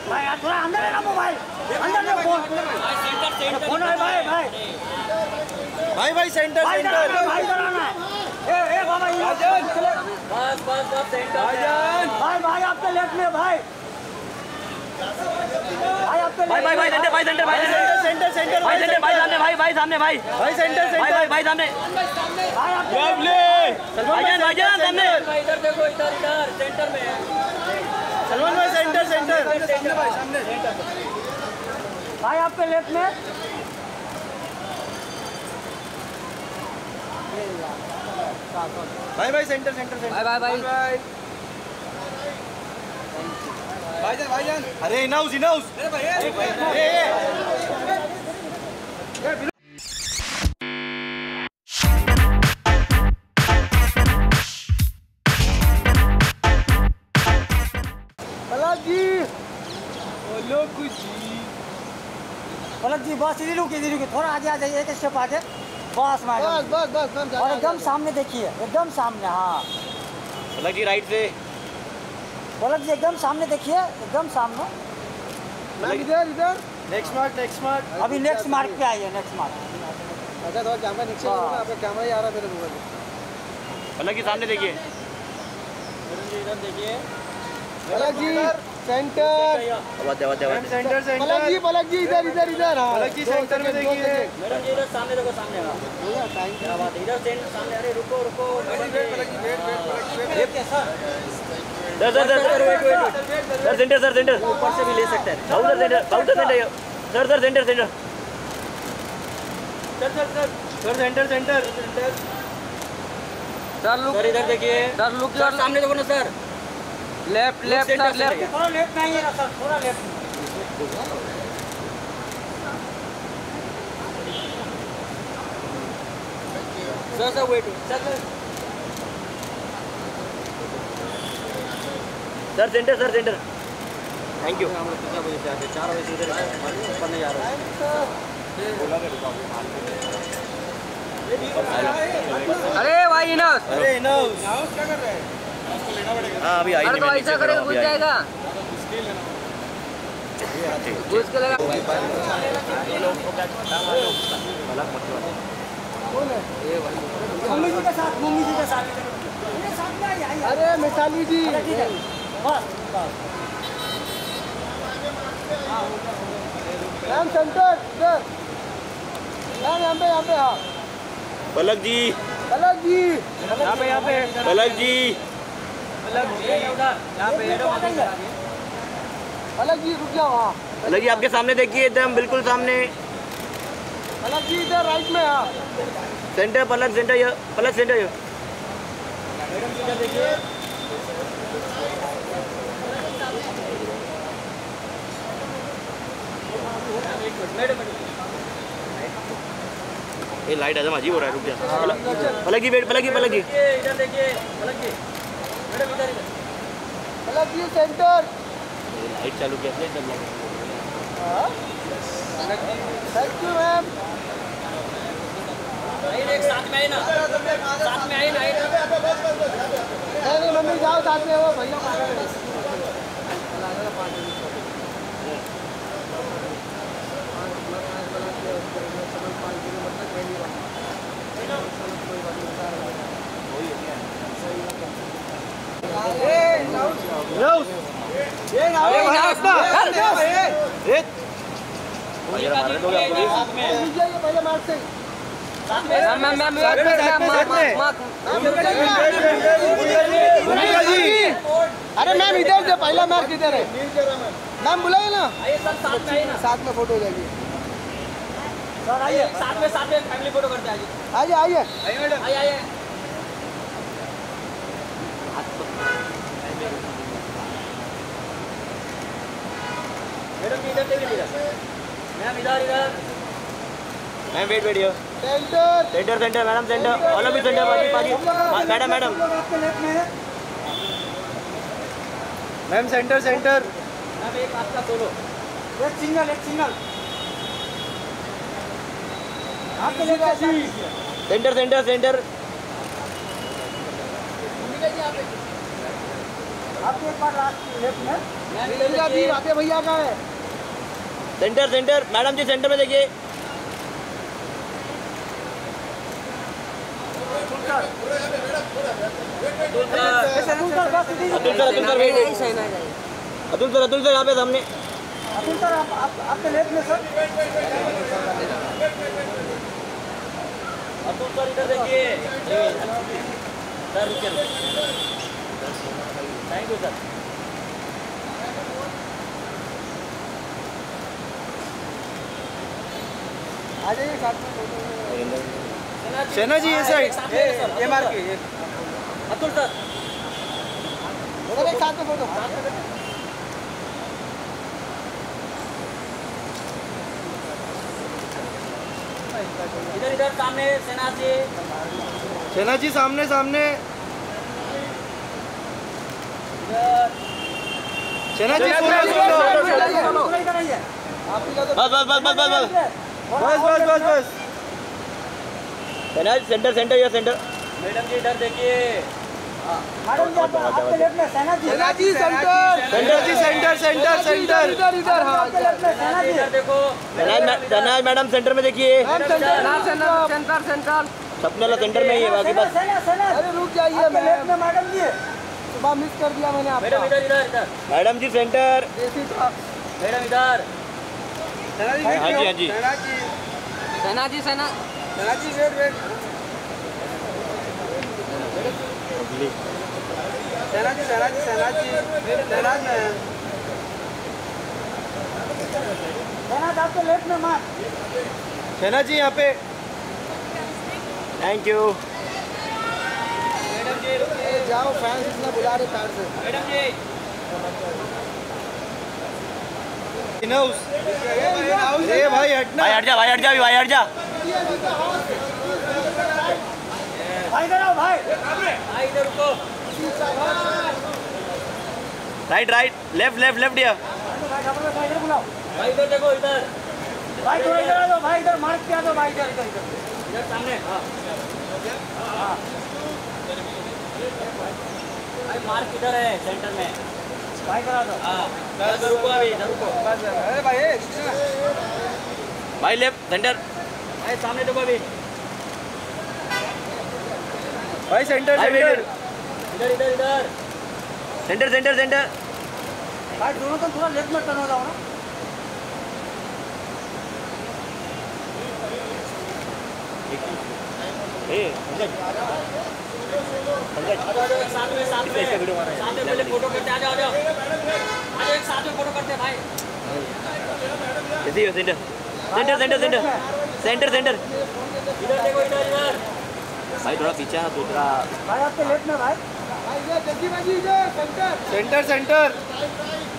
भाई थोड़ा अंदर है ना मोबाइल, अंदर ले फोन। फोन है भाई भाई भाई सेंटर भाई कराना है। ए बाबा भाईजान बस सेंटर भाई आपके लेफ्ट में भाई आपके भाई सेंटर भाई सामने भाई सामने भाई सेंटर भाई सामने भाईजान सामने इधर देखो, इधर सेंटर में है सलमान भाई। सेंटर भाई सामने भाई आपके लेफ्ट में भाई सेंटर भाईजान। अरे इनाउस पलक जी बस इधर रुके थोड़ा आगे आ जाइए, एक स्टेप आगे बस मैडम बस और एकदम सामने देखिए, एकदम सामने। हाँ पलक जी राइट से, पलक जी एकदम सामने देखिए, एकदम सामने। इधर नेक्स्ट मार्क अभी नेक्स्ट मार्क पे आइए, नेक्स्ट मार्क। अच्छा थोड़ा कैमरा नीचे करो ना, आपका कैमरा ही आ रहा है मेरे मोबाइल में। पलक जी सामने देखिए, इधर देखिए पलक जी सेंटर पलक जी इधर हाँ पलक जी सेंटर में देखिए। मैडम जी इधर सामने देखो, सामने क्या बात है, इधर सामने। अरे रुको सर सेंटर ऊपर से भी ले सकते हैं। सेंटर सर लुक, सर इधर देखिए, सर लुक, सर सामने देखो ना सर। लेफ्ट सर, लेफ्ट थोड़ा लेफ्ट में आइए ना सर, थोड़ा left. Sir wait sir centre thank you. 4 बजे से इधर ऊपर नहीं आ रहा है। अरे भाई इनाउस क्या कर रहे हैं? हाँ अभी आई नहीं, तो ऐसा करेगा घुस जाएगा, घुस के लगा। मम्मी जी के साथ अरे मिसाली जी बस मैम सेंटर इधर मैम यहाँ पे हाँ पलक जी पलक जी यहाँ पे पलक जी रुक जाओ। हाँ पलक जी आपके सामने देखिए, एकदम बिल्कुल सामने। पलक जी इधर राइट में। हाँ सेंटर पलक सेंटर ये मैडम जी इधर देखिए। ये लाइट एकदम अजीब हो रहा है, रुक जा। पलक जी वेट, पलक जी इधर देखिए पलक जी, मैडम इधर पलक जी सेंटर। लाइट चालू किया थैंक यू मैम। साथ में आई ना नहीं मम्मी जाओ साथ में, वो भैया अरे मैम इधर से पहला मार्क किधर है मैम? बुलाइए ना, साथ में फोटो हो जाएगी। सर आइए, साथ में फैमिली फोटो करते हैं। आइए आइए मैम इधर ma'am wait wait yo centre centre centre madam centre all of centre बाजी मैडम मैडम आपके लेफ्ट में है। मैम सेंटर सेंटर मैम एक आपका सोलो एक सिंगल आपके लेफ्ट में सेंटर सेंटर सेंटर आपके एक बार लास्ट लेफ्ट में वहाँ पे भैया का है। सेंटर सेंटर मैडम जी सेंटर में देखिए अतुल सर यहाँ पे सामने अतुल सर आपके लेफ्ट में सर। अतुल सर इधर देखिए सर रुकिए थैंक यू सर आ जाइए साथ में सेना जी ये साइड ये मार के अतुल सर उधर एक साथ में फोटो इधर इधर सामने सेना जी सामने सामने सेना जी सोलो इधर आइए। बस सेंटर सेंटर या सेंटर मैडम जी इधर देखिए मैडम जी आपके लेफ्ट में सेना जी। सेना जी सेंटर सेंटर इधर हाँ आपके लेफ्ट में सेना जी। इधर देखो धनाज मैडम सेंटर में देखिए सेंटर सपने वाला सेंटर में ही है बाकी बस सेना अरे रुक जाइए आपके लेफ्ट में मैडम जी। सुबह मिस कर दिया मैंने मैडम आपका इधर इधर इधर मैडम जी सेंटर देसी था मैडम इधर हाँ जी हाँ जी सेना जी वेट सेना आपके लेफ्ट में मार। सेना जी यहाँ पे थैंक यू जाओ फैंस इतना बुला रहे पैर से मैडम जी अरे भाई हटना भाई हट जा भाई हट जा भाई इधर आओ भाई। भाई इधर रुको राइट लेफ्ट या भाई इधर बुलाओ। भाई इधर देखो इधर भाई थोड़ा इधर आ जाओ भाई। इधर मार्क किया दो भाई। इधर सामने हाँ भाई मार्क इधर है सेंटर में भाई इधर आ जाओ। हाँ इधर रुको अभी इधर रुको अरे भाई लेफ्ट सेंटर भाई सामने देखो अभी भाई सेंटर इधर इधर इधर सेंटर भाई दोनों तो थोड़ा लेफ्ट में टर्न हो जाओ ना। साथ में पहले फोटो करते आ जाओ एक साथ में फोटो करते भाई सेंटर इधर देखो इधर भाई थोड़ा पीछे है दूसरा भाई आपके लेफ्ट में भाई। सेंटर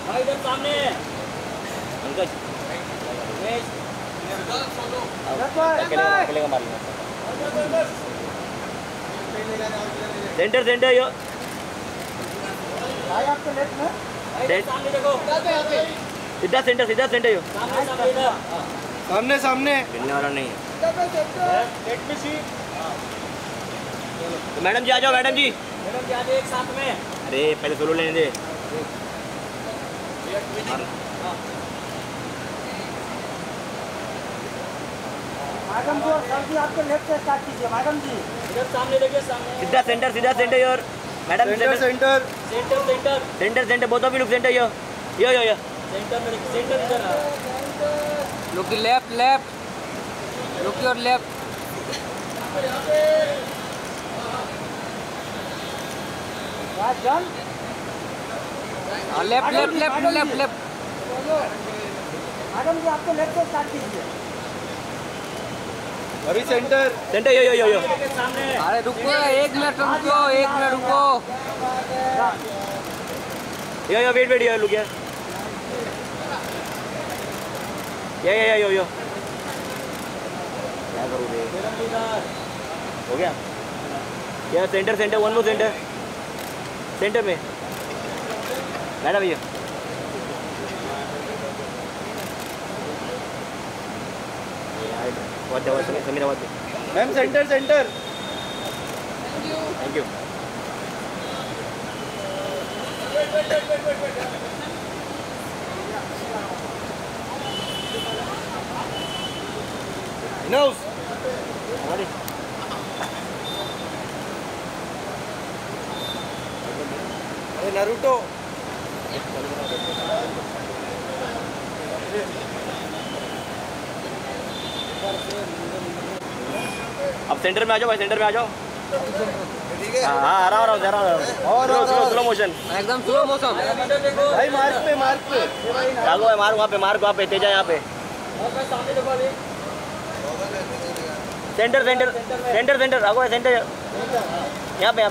भाई इधर सामने अकेले का मार सेंटर यो भाई आपके लेफ्ट में। सामने देखो सीधा सेंटर यो सामने खेलने वाला नहीं है तो मैडम जी आ जाओ मैडम जी आ जाओ एक साथ में अरे पहले सोलो लेने दे मैडम जी और सर जी आपके लेफ्ट से स्टार्ट कीजिए। मैडम जी इधर सामने देखिए सामने सीधा centre your madam centre both of you look centre your centre इधर look left look your left done. Left madam ji आपके लेफ्ट से स्टार्ट कीजिए। अभी सेंटर यो अरे रुको 1 मिनट रुको यो वेट यो लुक यार यो क्या करूँ बे? हो गया या सेंटर वन मोर सेंटर में बैठा भैया। समीरा बात मैम सेंटर थैंक यू। नोस नारुतो अब सेंटर में आ जाओ भाई, सेंटर में आ जाओ। ठीक है। हाँ आ रहा हूँ स्लो मोशन एकदम स्लो मोशन भाई। मार्क पे भागो भाई, मार्क वहाँ पे तेजा यहाँ पे। सेंटर भागो भाई, सेंटर यहाँ पे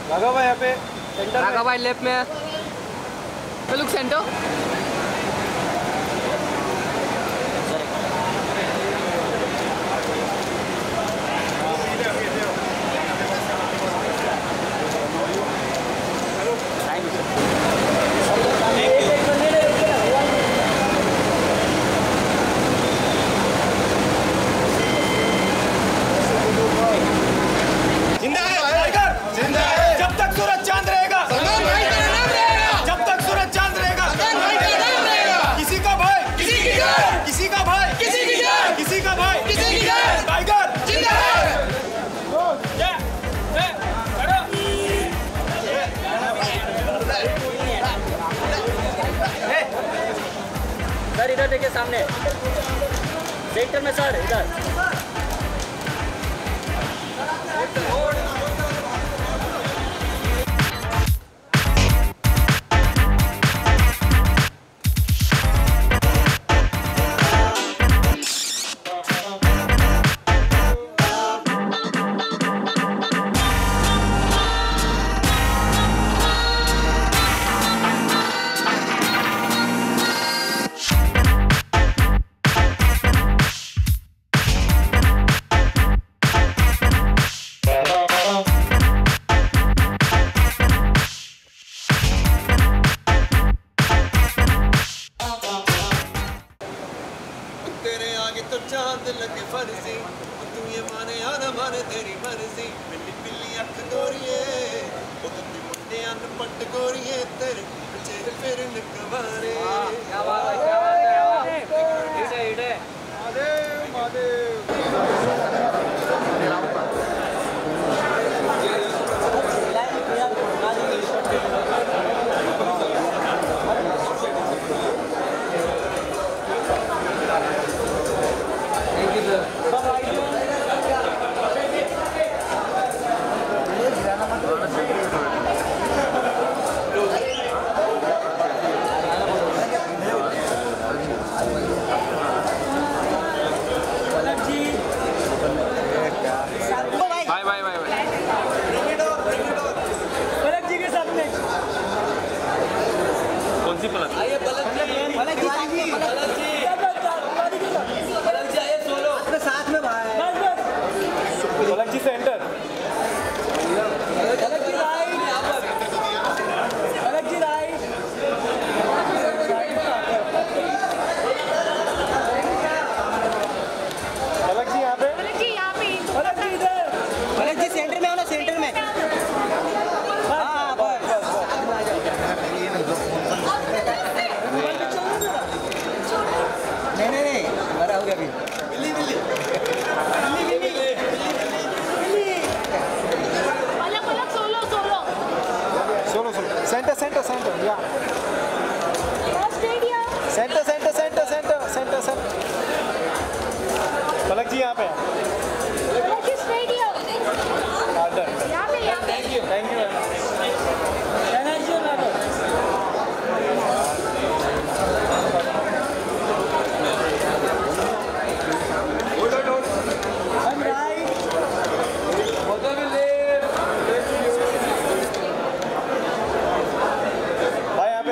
भागो भाई यहाँ पे सेंटर भागा भाई लेफ्ट में लुक सेंटर। सर इधर देखिए सामने सेक्टर में सर इधर। तो चांद लगे फर्जी तू ये माने या ना माने तेरी मर्जी मिली पिल्ली अख गोरिए ओ तू मुंडे अनपट गोरिए तेरे पीछे फिर निकवारे। क्या बात है इधर पलक जी यहाँ पे थैंक यू भाई यहाँ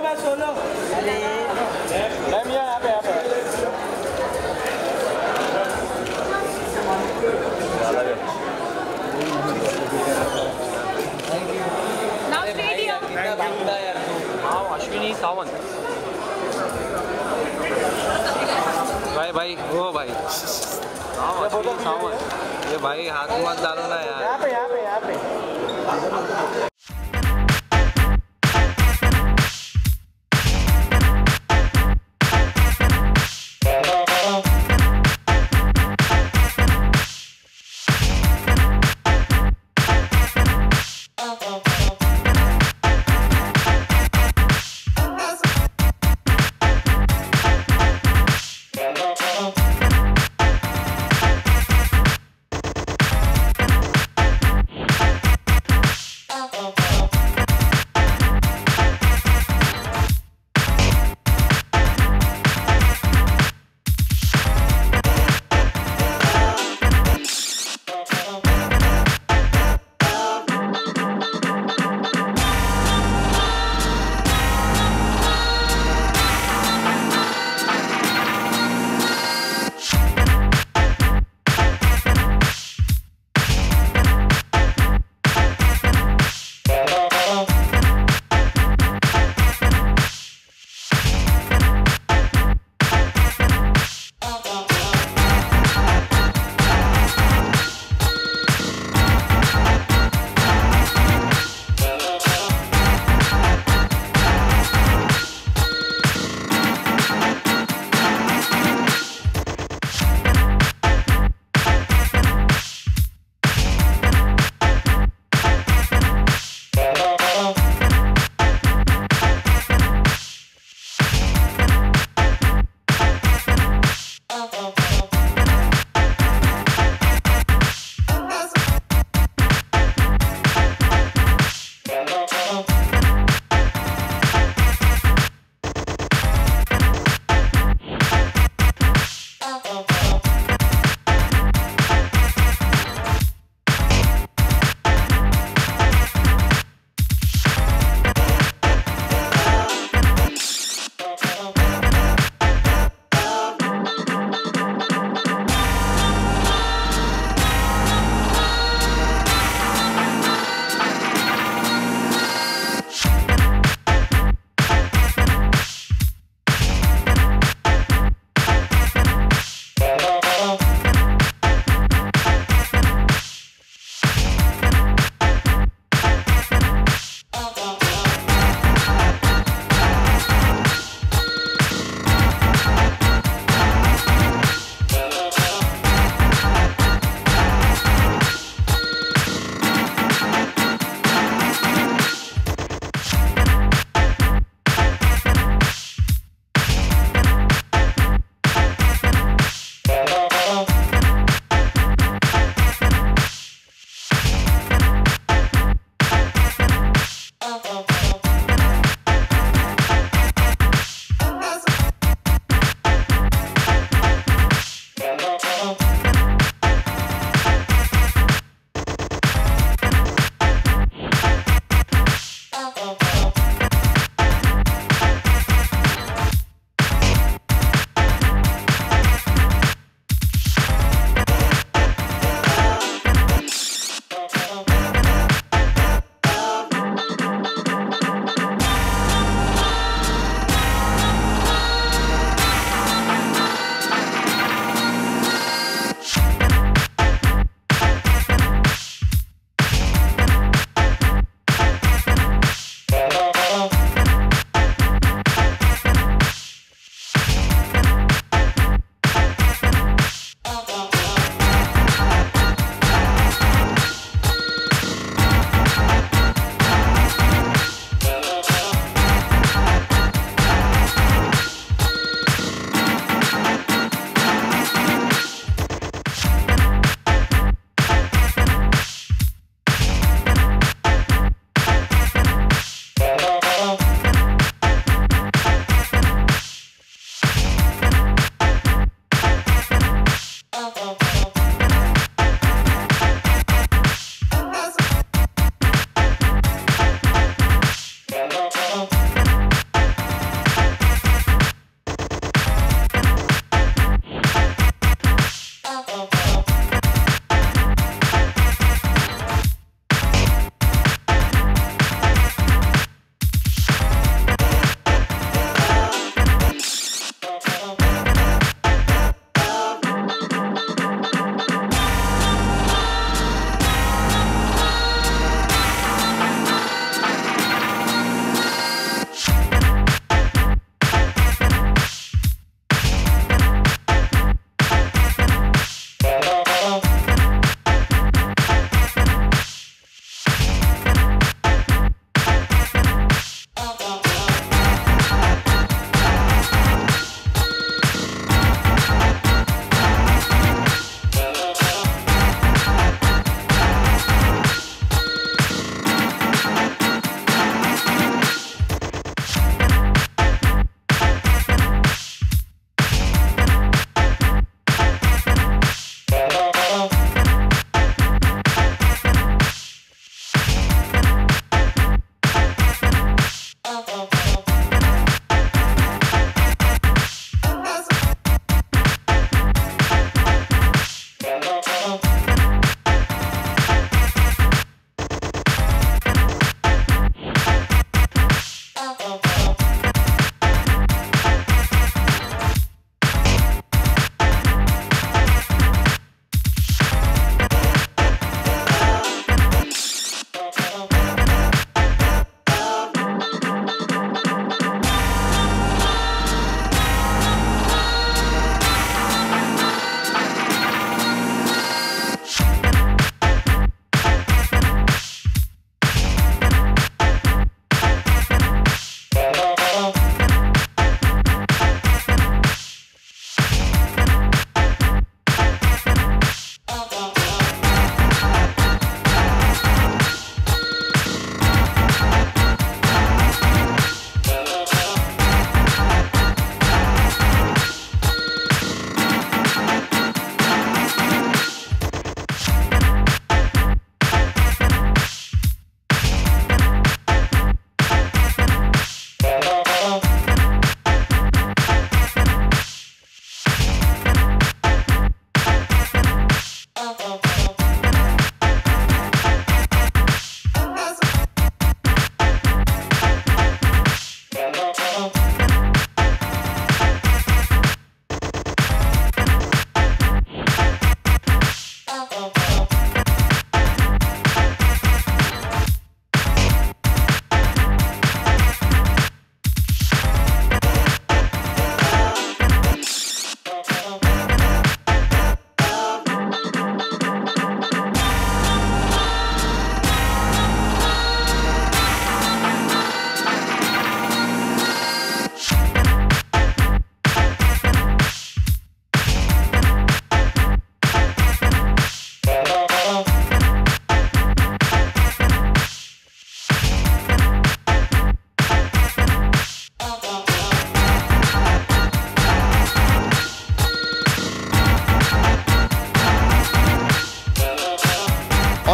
मैं सोलो यहाँ पे Now stadium. अश्विनी सावंत भाई ओ भाई अश्विनी सावंत ये भाई हाथ मत डालो ना यार यहाँ पे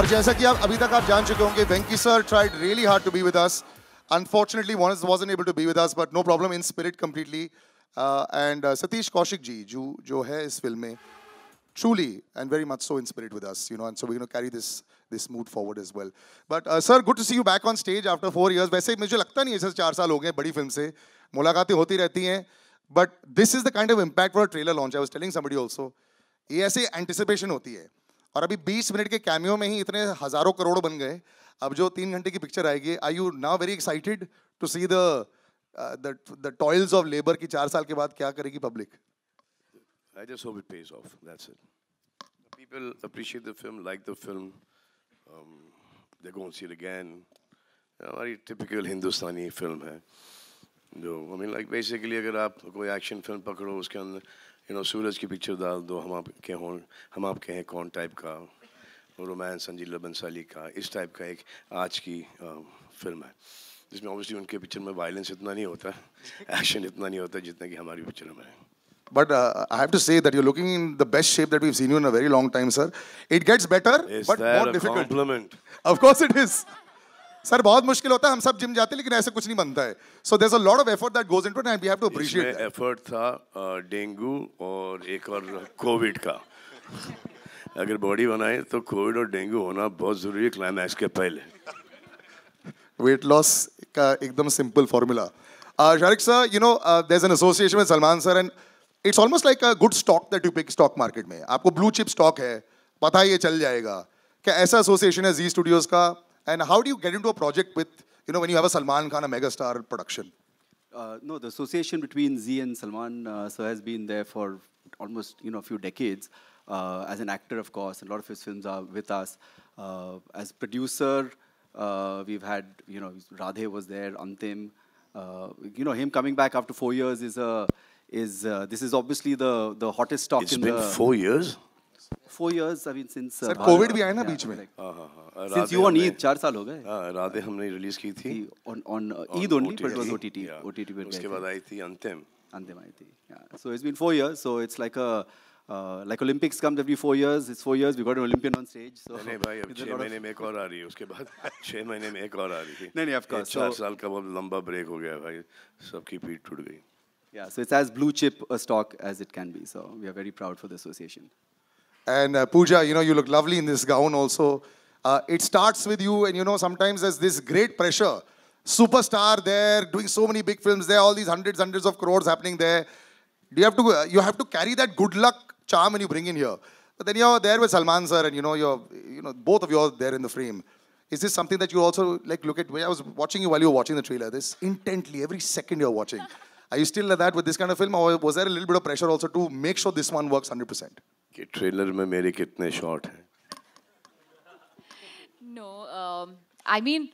जैसा कि आप अभी तक आप जान चुके होंगे, वेंकी sir tried really hard to be with us. Unfortunately, wasn't able to be with us, but no problem, in spirit completely. And Satish Kaushik ji, जो है इस फिल्म में, truly and very much so in spirit with us, you know, and so we're going to carry this mood forward as well. But sir, good to see you back on stage after 4 years. वैसे मुझे लगता नहीं है जैसे 4 साल हो गए बड़ी फिल्म से, मुलाकातें होती रहती हैं. But this is the kind of impact for a trailer launch. I was telling somebody also, ये ऐसे anticipation होती है. और अभी 20 मिनट के कैमियो में ही इतने हजारों करोड़ बन गए. अब जो 3 घंटे की पिक्चर आएगी, are you now very excited to see the toils of labor की 4 साल के बाद क्या करेगी public? I just hope it pays off. That's it. People appreciate the film, like the film. They're going to see it again. Very typical Hindustani film है. जो I mean like basically अगर आप कोई action film पकड़ो उसके अंदर you know सूरज की picture डाल दो, हम आपके हैं कौन type का, रोमांस संजीला बंसाली का, इस type का एक आज की film है जिसमें obviously उनके picture में violence इतना नहीं होता, action इतना नहीं होता जितना कि हमारी picture में है. But I have to say that you're looking in the best shape that we've seen you in a very long time, sir. It gets better, but more difficult. Compliment? Of course it is. Sir, बहुत मुश्किल होता है. हम सब gym जाते हैं लेकिन ऐसे कुछ नहीं बनता है. So there's a lot of effort that goes into it, and we have to appreciate that. Effort था डेंगू और एक और कोविड का. अगर बॉडी बनाए तो कोविड और डेंगू होना बहुत जरूरी है क्लाइमैक्स के पहले. Weight loss का एकदम simple formula. Sharik sir, you know there's an association with Salman sir, and it's almost like a good stock that you pick stock market में. आपको blue chip stock है, पता है ये चल जाएगा. क्या ऐसा association है Z Studios का? And how do you get into a project with, you know, when you have a Salman Khan, a megastar production? No, the association between Z and Salman sir has been there for almost, you know, a few decades. As an actor, of course, a lot of his films are with us. As producer, we've had, you know, Radhe was there, Antim. You know, him coming back after 4 years this is obviously the hottest stock. It's been 4 years? 4 years, I mean, since Sir, COVID भी आया ना बीच में. Since you on Eid, 4 साल हो गए. राधे हमने release की थी. On Eid only, but it was OTT. OTT पे उसके बाद आई थी अंतिम. अंतिम आई थी. Yeah. So it's been 4 years. So it's like like Olympics comes every 4 years. It's 4 years. We got an Olympian on stage. So नहीं भाई अब 6 महीने में एक और आ रही है. उसके बाद 6 महीने में एक और आ रही थी. नहीं of course. 4 साल का बहुत लंबा ब्रेक हो गया भाई. सबकी पीठ टूट गई. Yeah. So it's as blue chip a stock as it can be. So we are very proud for the association. And Pooja, you know, you look lovely in this gown also. It starts with you, and you know, sometimes there's this great pressure. Superstar there, doing so many big films there, all these hundreds of crores happening there. Do you have to carry that good luck charm when you bring in here? But then you're there with Salman sir, and you know, both of you are there in the frame. Is this something that you also like look at? I was watching you while you were watching the trailer. This intently, every second you're watching. Are you still like that with this kind of film, or was there a little bit of pressure also to make sure this one works 100%? कि trailer में मेरे कितने shot हैं? No, I mean,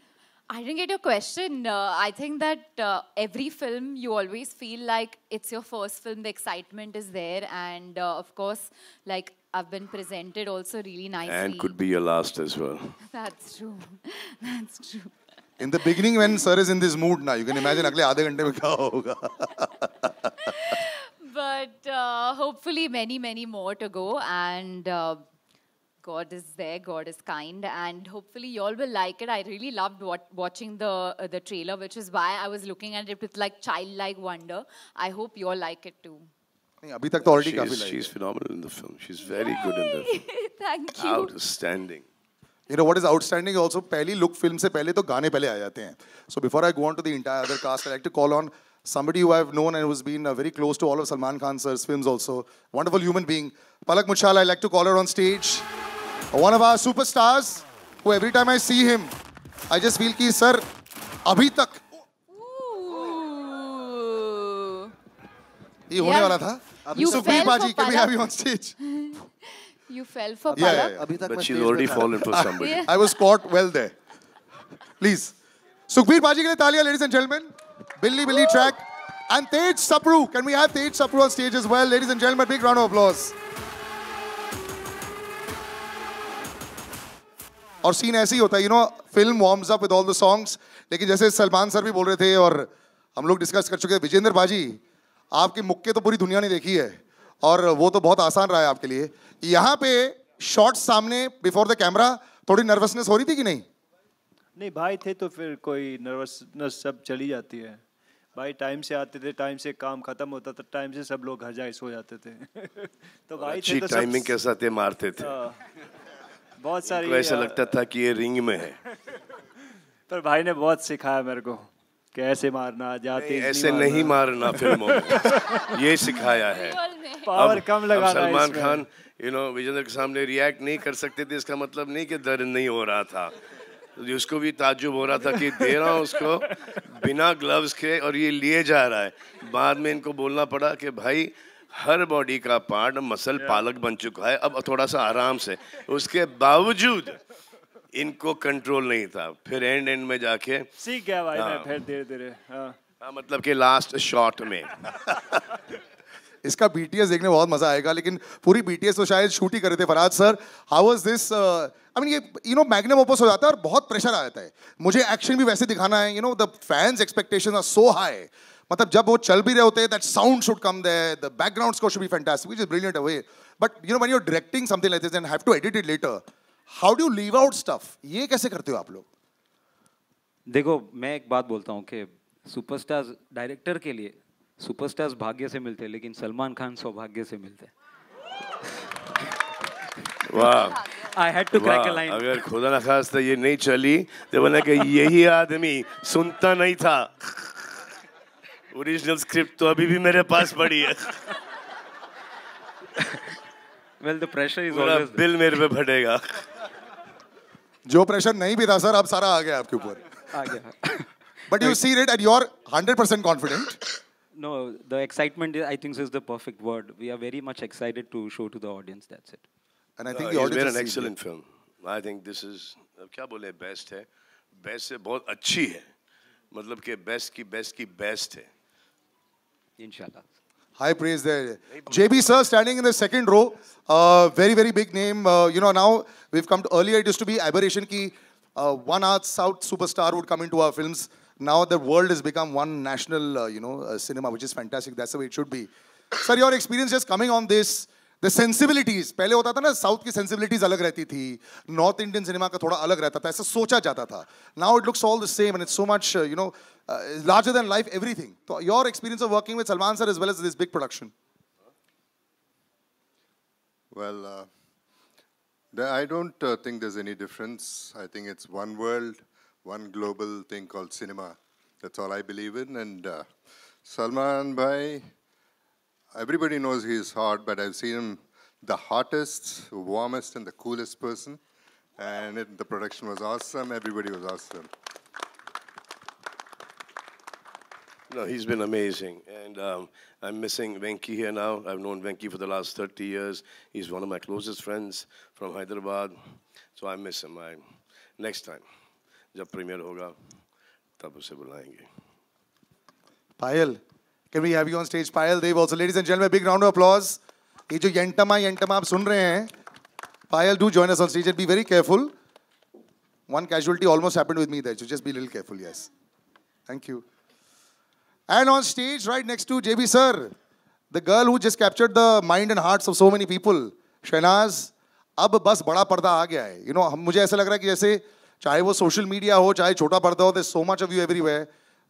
I didn't get your question. I think that every film you always feel like it's your first film. The excitement is there, and of course, like I've been presented also really nicely. And could be your last as well. That's true. That's true. In the beginning, when sir is in this mood now, you can imagine अगले आधे घंटे में क्या होगा. But hopefully many more to go, and God is there, God is kind, and hopefully you all will like it. I really loved watching the trailer, which is why I was looking at it with like childlike wonder. I hope you all like it too. अभी तक तो already काफी like. She's phenomenal in the film. She's very good in the film. Thank you. Outstanding. You know what is outstanding also? पहली look film से पहले तो गाने पहले आ जाते हैं. So before I go on to the entire other cast, I'd like to call on somebody who I've known and who's been very close to all of Salman Khan sir's films also. Wonderful human being. Palak Muchhala, I'd like to call her on stage. One of our superstars, who every time I see him, I just feel कि sir, अभी तक ये होने वाला था. Sukhbir Baji, can we have you on stage? You fell for Palak? Yeah. But she's already fallen for somebody. Yeah. I was caught well there. Please. Sukhbir Baji के लिए तालियां, ladies and gentlemen. Billy track. And Tej Sapru. Can we have Tej Sapru on stage as well? Ladies and gentlemen, big round of applause. और scene ऐसे ही होता है, you know, film warms up with all the songs. लेकिन जैसे Salman sir भी बोल रहे थे और हम लोग डिस्कस कर चुके थे, विजेंद्र बाजी, आपके मुक्के तो पूरी दुनिया ने देखी है और वो तो बहुत आसान रहा है आपके लिए. यहाँ पे शॉट्स सामने बिफोर द कैमरा थोड़ी नर्वसनेस हो रही थी कि नहीं? नहीं भाई थे तो फिर कोई नर्वसनेस सब चली जाती है। भाई टाइम से आते थे, टाइम से काम खत्म होता था, टाइम से सब लोग घर जाके सो जाते थे। तो भाई थे तो टाइमिंग के साथ ये मारते थे। बहुत सारी ऐसा लगता था कि ये रिंग में है। पर भाई ने बहुत सिखाया मेरे को कैसे मारना, जाते ऐसे नहीं मारना फिल्मों में, ये सिखाया है। पावर कम लगाना। सलमान खान विजेंद्र के सामने रिएक्ट नहीं कर सकते थे, इसका मतलब नहीं कि दर्द नहीं हो रहा था। उसको भी ताज्जुब हो रहा था कि दे रहा हूँ उसको बिना ग्लव्स के और ये लिए जा रहा है। बाद में इनको बोलना पड़ा कि भाई हर बॉडी का पार्ट मसल पालक बन चुका है, अब थोड़ा सा आराम से। उसके बावजूद इनको कंट्रोल नहीं था। फिर एंड में जाके सीख गया भाई मैं फिर धीरे-धीरे। हाँ मतलब कि लास्ट शॉट में। इसका BTS देखने बहुत मजा आएगा, लेकिन पूरी BTS तो शायद शूट ही कर रहे थे। Faraz sir, how was this? I mean ये मैग्नम ओपस हो जाता है और बहुत प्रेशर आ जाता है। मुझे एक्शन भी वैसे दिखाना है, the fans expectations are so high. मतलब जब वो चल भी रहे होते हैं, that sound should come there, the background score should be fantastic, which is brilliant away. But when you are directing something like this and have to edit it later, how do you leave out stuff? ये कैसे करते हो आप लोग? देखो, मैं एक बात बोलता हूँ कि सुपरस्टार्स डायरेक्टर के लिए सुपरस्टार्स भाग्य से मिलते हैं, लेकिन सलमान खान सौभाग्य से मिलते हैं। वाह, I had to crack a line. अगर खुदा न खास्ता ये नहीं चली तो बोला कि यही आदमी सुनता नहीं था। ओरिजिनल स्क्रिप्ट तो अभी भी मेरे पास पड़ी है। Well, the pressure is always there. Bill मेरे पे फटेगा। जो प्रेशर नहीं भी था सर, अब सारा आ गया आपके ऊपर। आ गया। But you see it and you're 100% confident. No, the excitement, I think, is the perfect word. We are very much excited to show to the audience. That's it. And I think the audience is an is excellent film. I think this is क्या बोले, best है, best से बहुत अच्छी है, मतलब कि best की बेस्ट है। Inshallah. High praise there. JB sir standing in the second row. Very, very big name. Now we've come to, earlier it used to be aberration ki one South superstar would come into our films. Now the world has become one national, cinema, which is fantastic. That's the way it should be. Sir, your experience just coming on this, the sensibilities. पहले होता था ना, South की sensibilities अलग रहती थी, North Indian cinema का थोड़ा अलग रहता था, ऐसा सोचा जाता था. Now it looks all the same and it's so much, larger than life, everything. So your experience of working with Salman sir as well as this big production. Well, I don't think there's any difference. I think it's one world, one global thing called cinema. That's all I believe in. And Salman bhai, everybody knows he's hot, but I've seen him the hottest, warmest, and the coolest person. And the production was awesome. Everybody was awesome. No, he's been amazing. And I'm missing Venki here now. I've known Venki for the last 30 years. He's one of my closest friends from Hyderabad. So I miss him. Next time, जब premiere होगा, तब उसे बुलाएंगे. Payal, can we have you on stage? Payal Dev also. Ladies and gentlemen, big round of applause. ये जो यंटमा आप सुन रहे हैं, Payal, do join us on stage and be very careful. One casualty almost happened with me there, so just be a little careful, yes. Thank you. And on stage, right next to JB sir, the girl who just captured the mind and hearts of so many people, Shahnaz, अब बस बड़ा पर्दा आ गया है. मुझे ऐसा लग रहा है कि जैसे चाहे वो सोशल मीडिया हो, चाहे छोटा पर्दा हो, there's so much of you everywhere.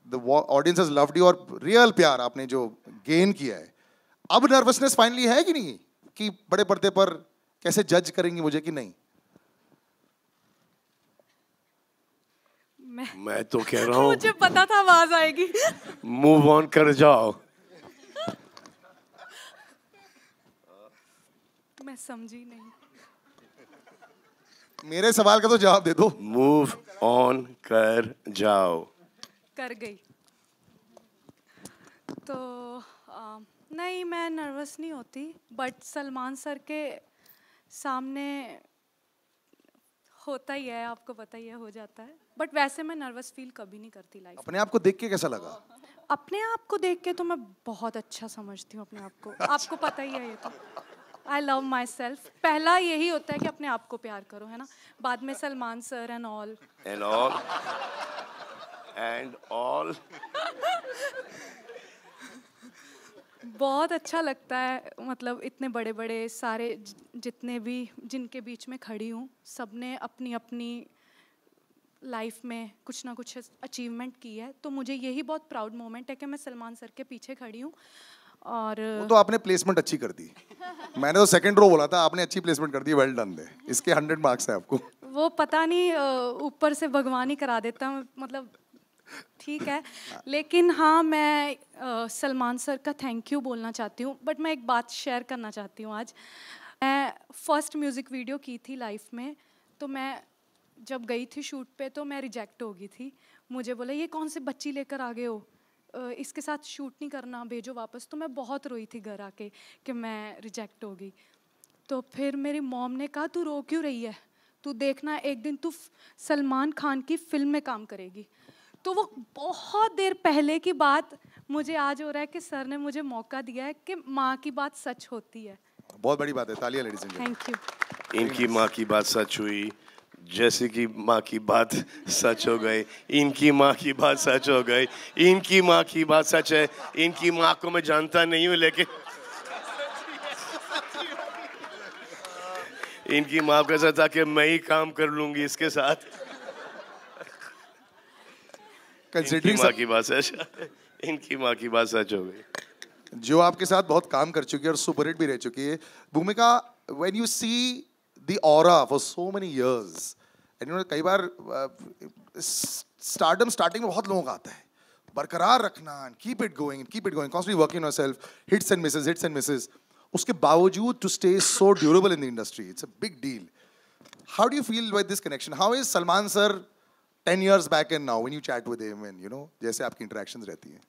The audience has loved you और real प्यार आपने जो gain किया है. अब nervousness finally है कि नहीं? कि बड़े पर्दे पर कैसे जज करेंगी मुझे कि नहीं? मैं तो कह रहा हूँ मुझे पता था आवाज आएगी. मूव ऑन कर जाओ. मैं समझी नहीं. मेरे सवाल का तो जवाब दे दो. मूव ऑन कर जाओ. कर गई. तो नहीं, मैं नर्वस नहीं होती, बट सलमान सर के सामने होता ही है, आपको पता ही है, हो जाता है. बट वैसे मैं नर्वस फील कभी नहीं करती लाइफ. अपने आप को देख के कैसा लगा? अपने आप को देख के तो मैं बहुत अच्छा समझती हूँ अपने आप को. आपको पता ही है ये तो. I love my self. पहला यही होता है कि अपने आप को प्यार करो, है ना. बाद में Salman sir and all. And all. And all. बहुत अच्छा लगता है, मतलब इतने बड़े बड़े सारे जितने भी जिनके बीच में खड़ी हूँ, सबने अपनी अपनी लाइफ में कुछ ना कुछ अचीवमेंट की है, तो मुझे यही बहुत प्राउड मोमेंट है कि मैं सलमान सर के पीछे खड़ी हूँ। और वो तो आपने प्लेसमेंट अच्छी कर दी। मैंने तो सेकंड रो बोला था, आपने अच्छी प्लेसमेंट कर दी, वेल डन दे। इसके 100 मार्क्स हैं आपको। वो पता नहीं ऊपर से भगवान ही करा देता, मतलब ठीक है। लेकिन हाँ, मैं सलमान सर का थैंक यू बोलना चाहती हूँ, बट मैं एक बात शेयर करना चाहती हूँ आज। मैं फर्स्ट म्यूज़िक वीडियो की थी लाइफ में, तो मैं जब गई थी शूट पे तो मैं रिजेक्ट हो गई थी। मुझे बोला ये कौन से बच्ची लेकर आ गए हो, इसके साथ शूट नहीं करना, भेजो वापस। तो मैं बहुत रोई थी घर आके कि मैं रिजेक्ट हो गई। तो फिर मेरी मॉम ने कहा तू रो क्यों रही है, तू देखना एक दिन तू सलमान खान की फिल्म में काम करेगी। तो वो बहुत देर पहले की बात मुझे आज हो रहा है कि सर ने मुझे मौका दिया है कि माँ की बात सच होती है। बहुत बड़ी बात है, तालियां ladies and gentleman. Thank you. इनकी माँ की बात सच हुई, जैसे कि माँ की बात सच हो गई, इनकी माँ की बात सच हो गई, इनकी माँ की बात सच है। इनकी माँ को मैं जानता नहीं हूँ, लेकिन इनकी माँ को ऐसा था कि मैं ही काम कर लूंगी इसके साथ। इनकी माँ की बात सच, इनकी माँ की बात सच हो गई। जो आपके साथ बहुत काम कर चुकी है और सुपरहिट भी रह चुकी है भूमिका, when you see the aura for so many years, and you know कई बार स्टार्टम स्टार्टिंग में बहुत लोगों का आता है, बरकरार रखना, keep it going, constantly working on yourself, hits and misses, उसके बावजूद to stay so durable in the industry, it's a big deal. How do you feel with this connection? How is Salman sir 10 years back and now when you chat with him and you know जैसे आपकी interactions रहती हैं?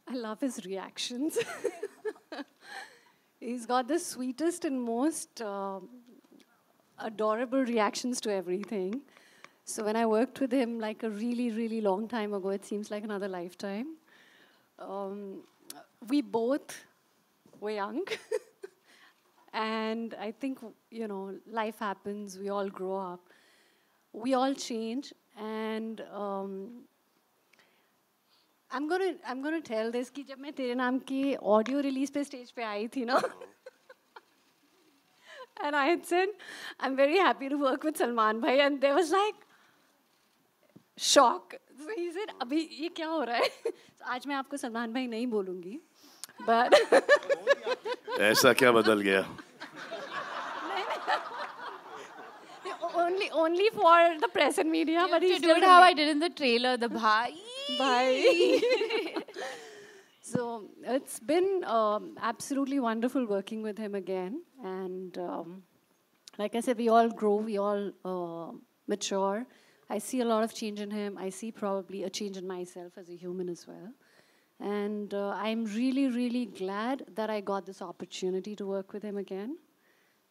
I love his reactions. He's got the sweetest and most adorable reactions to everything. So when I worked with him like a really, really long time ago, it seems like another lifetime. We both were young. And I think, you know, life happens, we all grow up, we all change, and I'm gonna tell this कि जब मैं तेरे नाम की audio release पे stage पे आई थी ना, and I had said, I'm very happy to work with Salman bhai, and there was like shock. So he said, अभी ये क्या हो रहा है? So आज मैं आपको सलमान भाई नहीं बोलूँगी, but ऐसा क्या बदल गया? only for the press and media, you but he's do it how I did in the trailer, the bhai. So it's been absolutely wonderful working with him again, and like I said, we all grow, we all mature. I see a lot of change in him. I see probably a change in myself as a human as well. And I'm really, really glad that I got this opportunity to work with him again.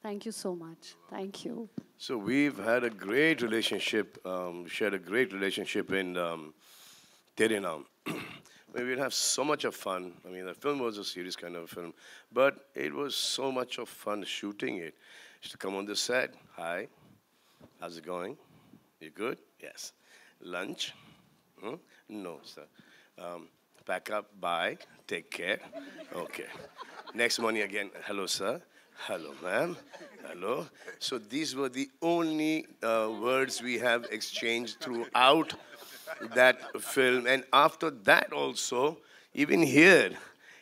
Thank you so much. Thank you. So we've had a great relationship, shared a great relationship in Tere Naam. We'd have so much of fun. I mean, the film was a serious kind of film, but it was so much of fun shooting it. Used to come on the set. Hi, how's it going? You good? Yes. Lunch? No, sir. Pack up, bye, take care. Okay. Next morning again, hello, sir. Hello, ma'am. Hello. So these were the only words we have exchanged throughout that film. And after that also, even here,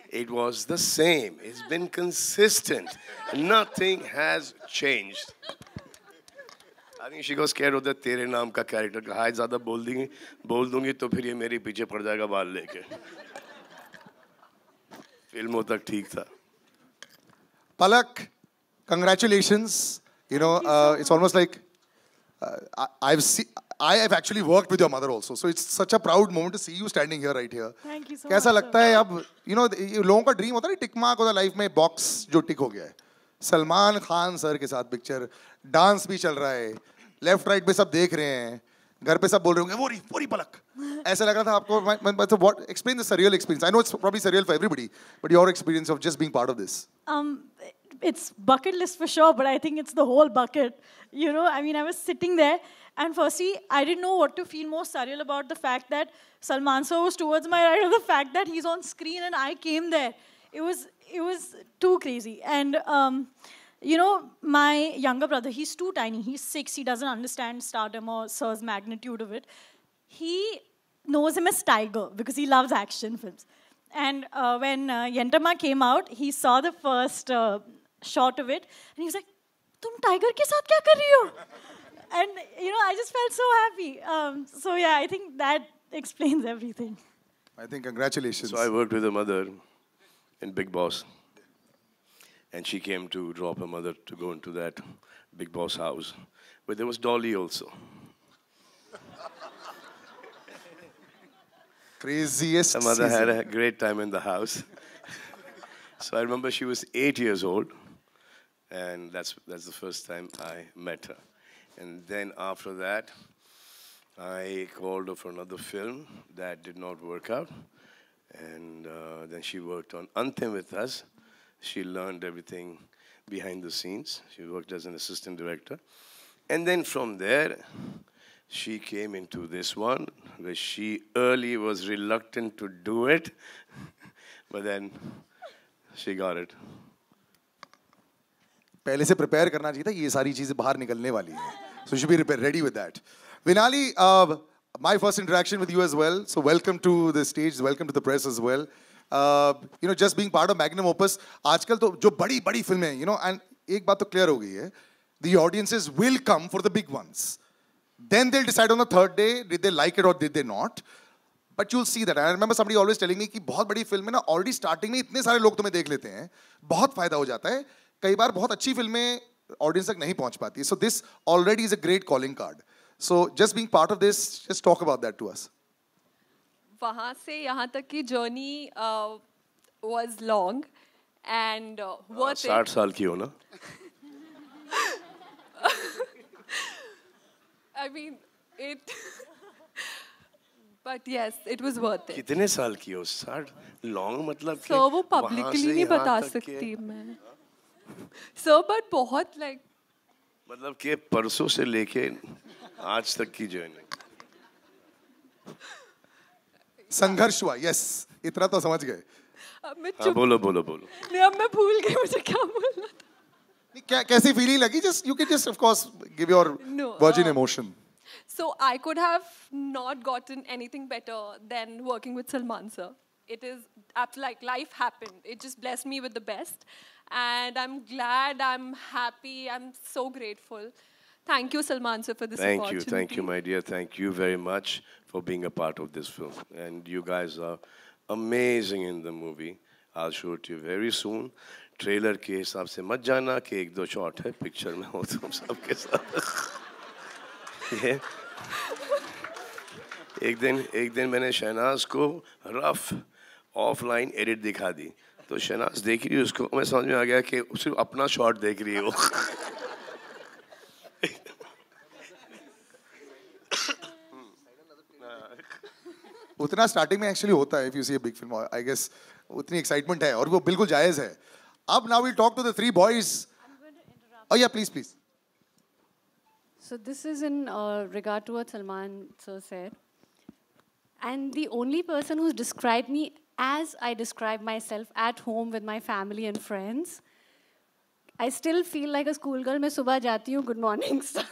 it was the same. It's been consistent. Nothing has changed. I think she got scared of the तेरे नाम का character. हाय ज़्यादा बोल दूँगी तो फिर ये मेरे पीछे पड़ जाएगा बाल लेके. फिल्मों तक ठीक था. Palak, congratulations. You know, it's almost like I have actually worked with your mother also. So it's such a proud moment to see you standing here right here. Thank you so कैसा much. लगता है अब, you know, लोगों का dream होता है tick mark होता है लाइफ में, बॉक्स जो टिक हो गया है. सलमान खान सर के साथ पिक्चर, डांस भी चल रहा है, लेफ्ट राइट पे सब देख रहे हैं, घर पे सब बोल रहे होंगे वो रही पलक. ऐसा लग रहा था आपको? So what? Explain the surreal experience. I know it's probably surreal for everybody, but your experience of just being part of this. It's bucket list for sure, but I think it's the whole bucket. You know, I mean, I was sitting there And firstly, I didn't know what to feel more surreal about the fact that Salman sir was towards my right, or the fact that he's on screen and I came there. It was too crazy. And you know, my younger brother, he's too tiny. He's 6. He doesn't understand stardom or sir's magnitude of it. He knows him as Tiger because he loves action films. And when Yentama came out, he saw the first shot of it, and he was like, "Tum tiger ke saath kya kar rahi ho?" And you know, I just felt so happy. So yeah, I think that explains everything. I think congratulations. So I worked with her mother in Big Boss, and she came to drop her mother to go into that Big Boss house. But there was Dolly also. Craziest. Her mother season. had a great time in the house. So I remember she was 8 years old, and that's the first time I met her. And then after that, I called her for another film that did not work out. And then she worked on Anthem with us. She learned everything behind the scenes. She worked as an assistant director. And then from there, she came into this one, where she early was reluctant to do it, but then she got it. पहले से prepare करना चाहिए था, ये सारी चीजें बाहर निकलने वाली हैं. So you should be ready with that. Vinali, my first interaction with you as well. So welcome to the stage, welcome to the press as well. You know, just being part of Magnum Opus. आजकल तो जो बड़ी फिल्में हैं, you know, and एक बात तो clear हो गई है, the audiences will come for the big ones. Then they'll decide on the third day, did they like it or did they not. But you'll see that. I remember somebody always telling me कि बहुत बड़ी film में ना already starting में इतने सारे लोग तुम्हें देख लेते हैं, बहुत फायदा हो जाता है. कई बार बहुत अच्छी फिल्में audience तक नहीं पहुंच पाती. So this already is a great calling card. So just being part of this, just talk about that to us. वहाँ से यहाँ तक की journey was long and worth it. 60 साल की हो ना? I mean, but yes, it was worth it. कितने साल की हो? 60 long मतलब कि So वो publicly नहीं बता सकती मैं. So but बहुत like. मतलब कि परसों से लेके आज तक की जर्नी. संघर्ष हुआ, yes. इतना तो समझ गए. हाँ बोलो. नहीं अब मैं भूल गई मुझे क्या बोलना था. क्या कैसी फीलिंग लगी? Just you can just of course give your virgin emotion. So I could have not gotten anything better than working with Salman sir. It is like life happened. It just blessed me with the best, and I'm glad, I'm happy, I'm so grateful. Thank you, Salman sir, for this opportunity. Thank you, my dear. Thank you very much for being a part of this film. And you guys are amazing in the movie. I'll show it to you very soon. Trailer के हिसाब से मत जाना कि 1-2 shot है, picture में हो तुम सबके साथ. एक दिन मैंने शहनाज को रफ ऑफलाइन एडिट दिखा दी, तो शहनाज देख रही है उसको, मैं समझ में आ गया कि सिर्फ अपना शॉट देख रही है वो. उतना स्टार्टिंग में एक्चुअली होता है. If you see a big film, I guess उतनी एक्साइटमेंट है और वो बिल्कुल जायज है. अब now we'll talk to the 3 boys. Oh yeah, please. So this is in regard to what Salman sir said. And the only person who's described me as I describe myself at home with my family and friends, I still feel like a schoolgirl. मैं सुबह जाती हूँ, good morning sir.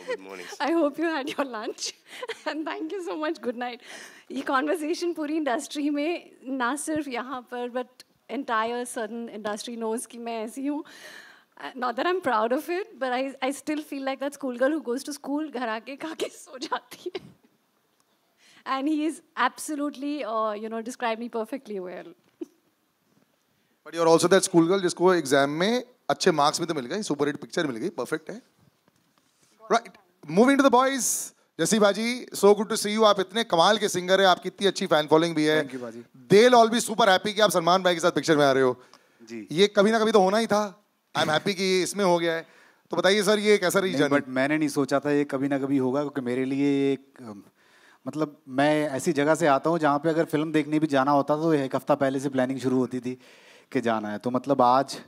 Good morning. I hope you had your lunch and thank you so much. Good night. ये conversation पूरी industry में ना सिर्फ यहाँ पर but entire certain industry knows कि मैं ऐसी हूँ. Not that I'm proud of it, but I still feel like that schoolgirl who goes to school, घर आके खा के सो जाती है. And he is absolutely, described me perfectly well. But you're also that schoolgirl जिसको एग्जाम में अच्छे marks भी तो मिल गए, सुपर हिट पिक्चर मिल गई, परफेक्ट है. Right. Moving to the boys. जसी बाजी, so good to see you. आप इतने कमाल के सिंगर हैं, आपकी इतनी अच्छी फैन फॉलोइंग भी है. Thank you बाजी. They'll all be super happy कि आप सलमान भाई के साथ पिक्चर में आ रहे हो. जी. ये कभी ना कभी तो होना ही था. I'm happy कि इसमें हो गया है. तो बताइए सर, ये कैसा रही जर्नी? बट मैंने नहीं सोचा था ये कभी ना कभी होगा, क्योंकि मेरे लिए एक मतलब मैं ऐसी जगह से आता हूँ जहाँ पे अगर फिल्म देखने भी जाना होता तो 1 हफ्ता पहले से प्लानिंग शुरू होती थी कि जाना है. तो मतलब आज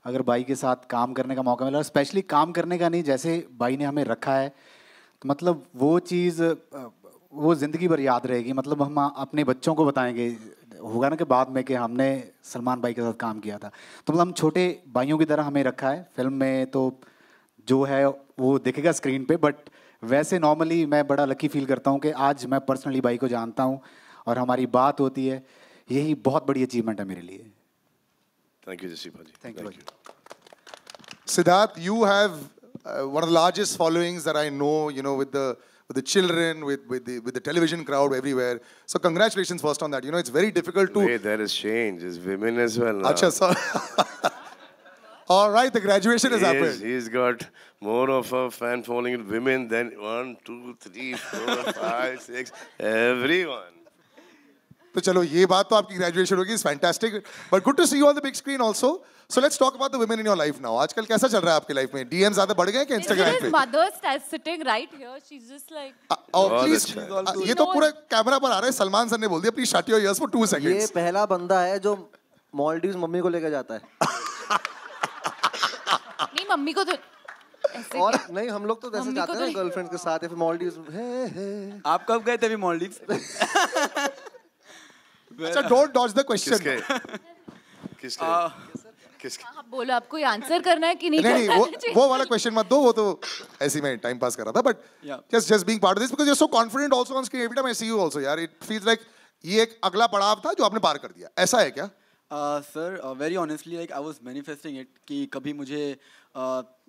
अगर भाई के साथ काम करने का मौका मिला, स्पेशली काम करने का नहीं, जैसे भाई ने हमें रखा है, तो मतलब वो चीज़ वो ज़िंदगी भर याद रहेगी। मतलब हम अपने बच्चों को बताएंगे, होगा ना कि बाद में कि हमने सलमान भाई के साथ काम किया था। तो मतलब हम छोटे भाइयों की तरह हमें रखा है फिल्म में, तो जो है वो दिखेगा स्क्रीन पे। बट वैसे नॉर्मली मैं बड़ा लकी फील करता हूँ कि आज मैं पर्सनली भाई को जानता हूँ और हमारी बात होती है, यही बहुत बड़ी अचीवमेंट है मेरे लिए। Thank you, Jesse Bhaji. Thank you. Siddharth, you have one of the largest followings that I know, you know, with the children, with the television crowd everywhere. So congratulations first on that. You know, it's very difficult to... Wait, there is change. There's women as well now. Achha, so all right, the graduation has happened. He's got more of a fan following in women than 1, 2, 3, 4, 5, 6, everyone. तो चलो ये बात तो आपकी graduation होगी, it's fantastic, but good to see you on the big screen also. So let's talk about the women in your life now. आजकल कैसा चल रहा है आपकी लाइफ में? डीएम ज्यादा बढ़ गए कि इंस्टाग्राम पे? His mother is sitting right here. She's just like. Please ये तो पूरा कैमरा पर आ रहा है. सलमान सर ने बोल दिया please shut your ears for 2 seconds. ये पहला बंदा है जो मालदीव्स मम्मी को लेकर जाता है. नहीं मम्मी को तो ऐसे और नहीं हम लोग तो जैसे जाते हैं ना गर्लफ्रेंड के साथ या फिर मालदीव्स. आप कब गए थे अभी मालदीव्स? अच्छा, don't dodge the question. किसके? आप बोलो आपको ये आंसर करना है कि नहीं? नहीं वो वाला क्वेश्चन मत दो, वो तो ऐसे में टाइम पास कर रहा था. But just being part of this because you're so confident also on screen. Every time I see you also, यार, it feels like ये एक अगला पड़ाव था जो आपने पार कर दिया. ऐसा है क्या? Sir very honestly like I was manifesting it कि कभी मुझे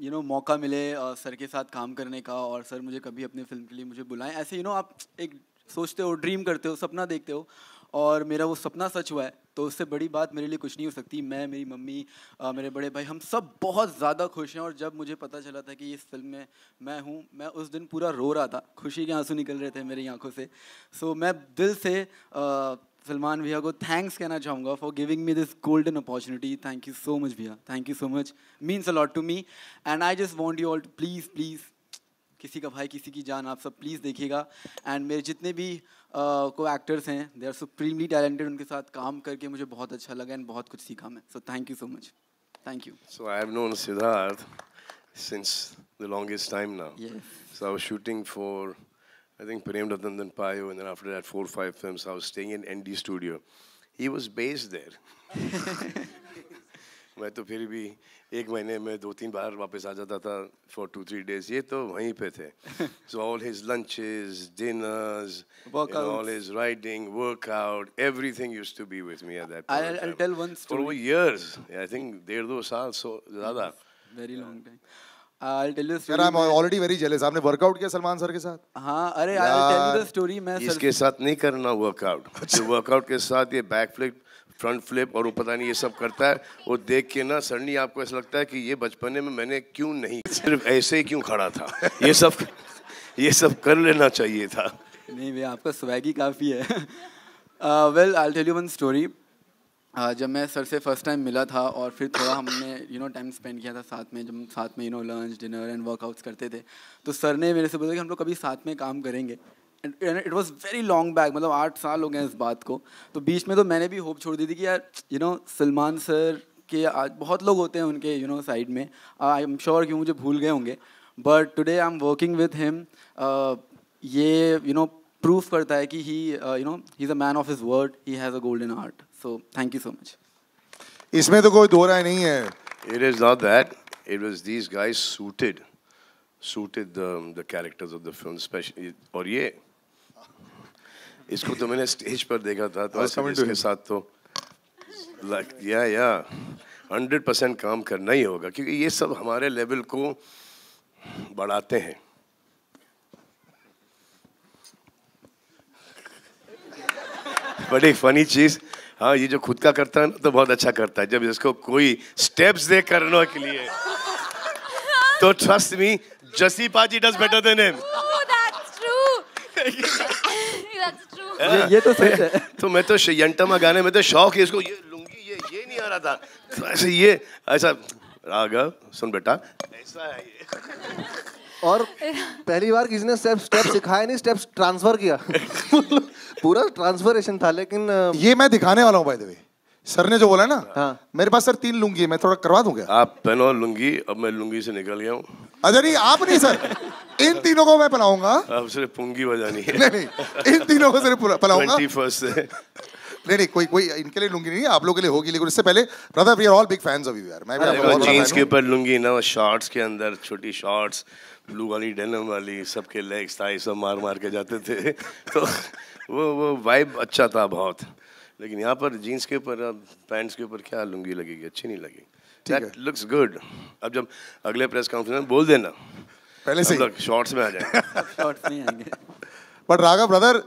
यू नो मौका मिले सर के साथ काम करने का, और सर मुझे कभी अपने फिल्म के लिए मुझे बुलाएं. ऐसे यू नो आप एक सोचते हो, ड्रीम करते हो, सपना देखते हो, और मेरा वो सपना सच हुआ है. तो उससे बड़ी बात मेरे लिए कुछ नहीं हो सकती. मैं, मेरी मम्मी, मेरे बड़े भाई, हम सब बहुत ज़्यादा खुश हैं. और जब मुझे पता चला था कि इस फिल्म में मैं हूँ, मैं उस दिन पूरा रो रहा था, खुशी के आंसू निकल रहे थे मेरी आंखों से. सो मैं दिल से सलमान भैया को थैंक्स कहना चाहूँगा for giving me this golden opportunity. Thank you so much भैया, thank you so much, means a lot to me. And I just want you all to please please, किसी का भाई किसी की जान, आप सब प्लीज़ देखिएगा. एंड मेरे जितने भी को एक्टर्स हैं, दे आर सुप्रीमली टैलेंटेड. उनके साथ काम करके मुझे बहुत अच्छा लगा एंड बहुत कुछ सीखा मैं. सो thank you so much. Thank you. So I have known Siddharth since the longest time now. Yes. So I was shooting for, I think, Prem Ratan Payo, and then after that 4 or 5 films. I was staying in ND studio. He was based there. मैं तो फिर भी एक महीने में 2-3 बार वापस आ जाता था for 2-3 days. ये तो वहीं पे थे. So all his lunches, dinners, and all his writing, workout, everything used to be with me at that point. I'll tell one story. For over years, I think 1.5-2 साल so ज़्यादा. Very long time. I'll tell you a story. यार, I'm already very jealous. आपने workout किया Salman sir के साथ? हाँ, अरे I'll tell you the story. मैं इसके साथ नहीं करना वर्कआउट. वर्कआउट के साथ ये बैक फ्लिप, फ्रंट फ्लिप और वो पता नहीं ये सब करता है. वो देख के ना सडनली आपको ऐसा लगता है कि ये बचपने में मैंने क्यों नहीं, सिर्फ ऐसे ही क्यों खड़ा था. ये सब कर लेना चाहिए था. नहीं भैया, आपका स्वैग ही काफ़ी है. Well I will tell you one story. जब मैं सर से फर्स्ट टाइम मिला था और फिर थोड़ा हमने यू नो टाइम स्पेंड किया था साथ में, जब साथ में you know lunch, dinner and workouts करते थे, तो सर ने मेरे से बोला कि हम लोग कभी साथ में काम करेंगे. It was very long back, मतलब 8 साल हो गए इस बात को. तो बीच में तो मैंने भी होप छोड़ दी थी कि यार यू नो सलमान सर के आज बहुत लोग होते हैं उनके यू नो साइड में, आई एम श्योर कि मुझे भूल गए होंगे, but today I am working with him. ये यू नो प्रूफ करता है कि he you know he is a man of his word, he has a golden heart. So thank you so much. इसमें तो कोई दो राय नहीं है. It is not that. It was these guys suited the characters of the film, especially. और ये इसको तो मैंने स्टेज पर देखा था, तो इसके साथ तो like yeah 100% काम करना ही होगा, क्योंकि ये सब हमारे लेवल को बढ़ाते हैं. बट एक फनी चीज, हाँ, ये जो खुद का करता है ना तो बहुत अच्छा करता है. जब इसको कोई स्टेप्स दे करने के लिए, तो ट्रस्ट मी, जसी पाजी does better than him. That's true. That's true. ये तो सच है. तो मैं तो यंटमा गाने में तो शौक है इसको, ये लुंगी ये नहीं आ रहा था, तो ऐसे ये ऐसा राघव सुन बेटा ऐसा है ये. और पहली बार किसी ने स्टेप सिखाया नहीं, स्टेप्स ट्रांसफर किया. पूरा ट्रांसफरेशन था. लेकिन ये मैं दिखाने वाला हूँ बाय द वे. सर ने जो बोला ना, मेरे पास सर 3 लुंगी है, मैं थोड़ा करवा दूंगा। आप पहनो लुंगी, अब मैं लुंगी से निकल गया हूँ। अच्छा नहीं, आप नहीं सर, इन तीनों को मैं पहनाऊंगा। अब सिर्फ पुंगी बजानी है। नहीं, इन तीनों को सिर्फ पहनाऊंगा। 21 से। नहीं, कोई इनके लिए लुंगी नहीं, आप लोगों के लिए होगी, लेकिन इससे पहले brother we are all big fans of you यार। मैं भी आपका बहुत बड़ा जीन्स फैन के हूं। ऊपर लुंगी ना, शॉर्ट्स के अंदर छोटी शॉर्ट्स, ब्लू वाली डेनिम वाली, सबके लेग्स थाई सब मार के जाते थे। तो वो वाइब अच्छा था बहुत। लेकिन यहाँ पर जीन्स के ऊपर, पैंट्स के ऊपर क्या लुंगी लगेगी, अच्छी नहीं लगेगी। That looks good। अब जब अगले प्रेस कॉन्फ्रेंस में बोल देना, पहले से शॉर्ट्स में आ जाए। शॉर्ट्स में आएंगे। But Raghav brother,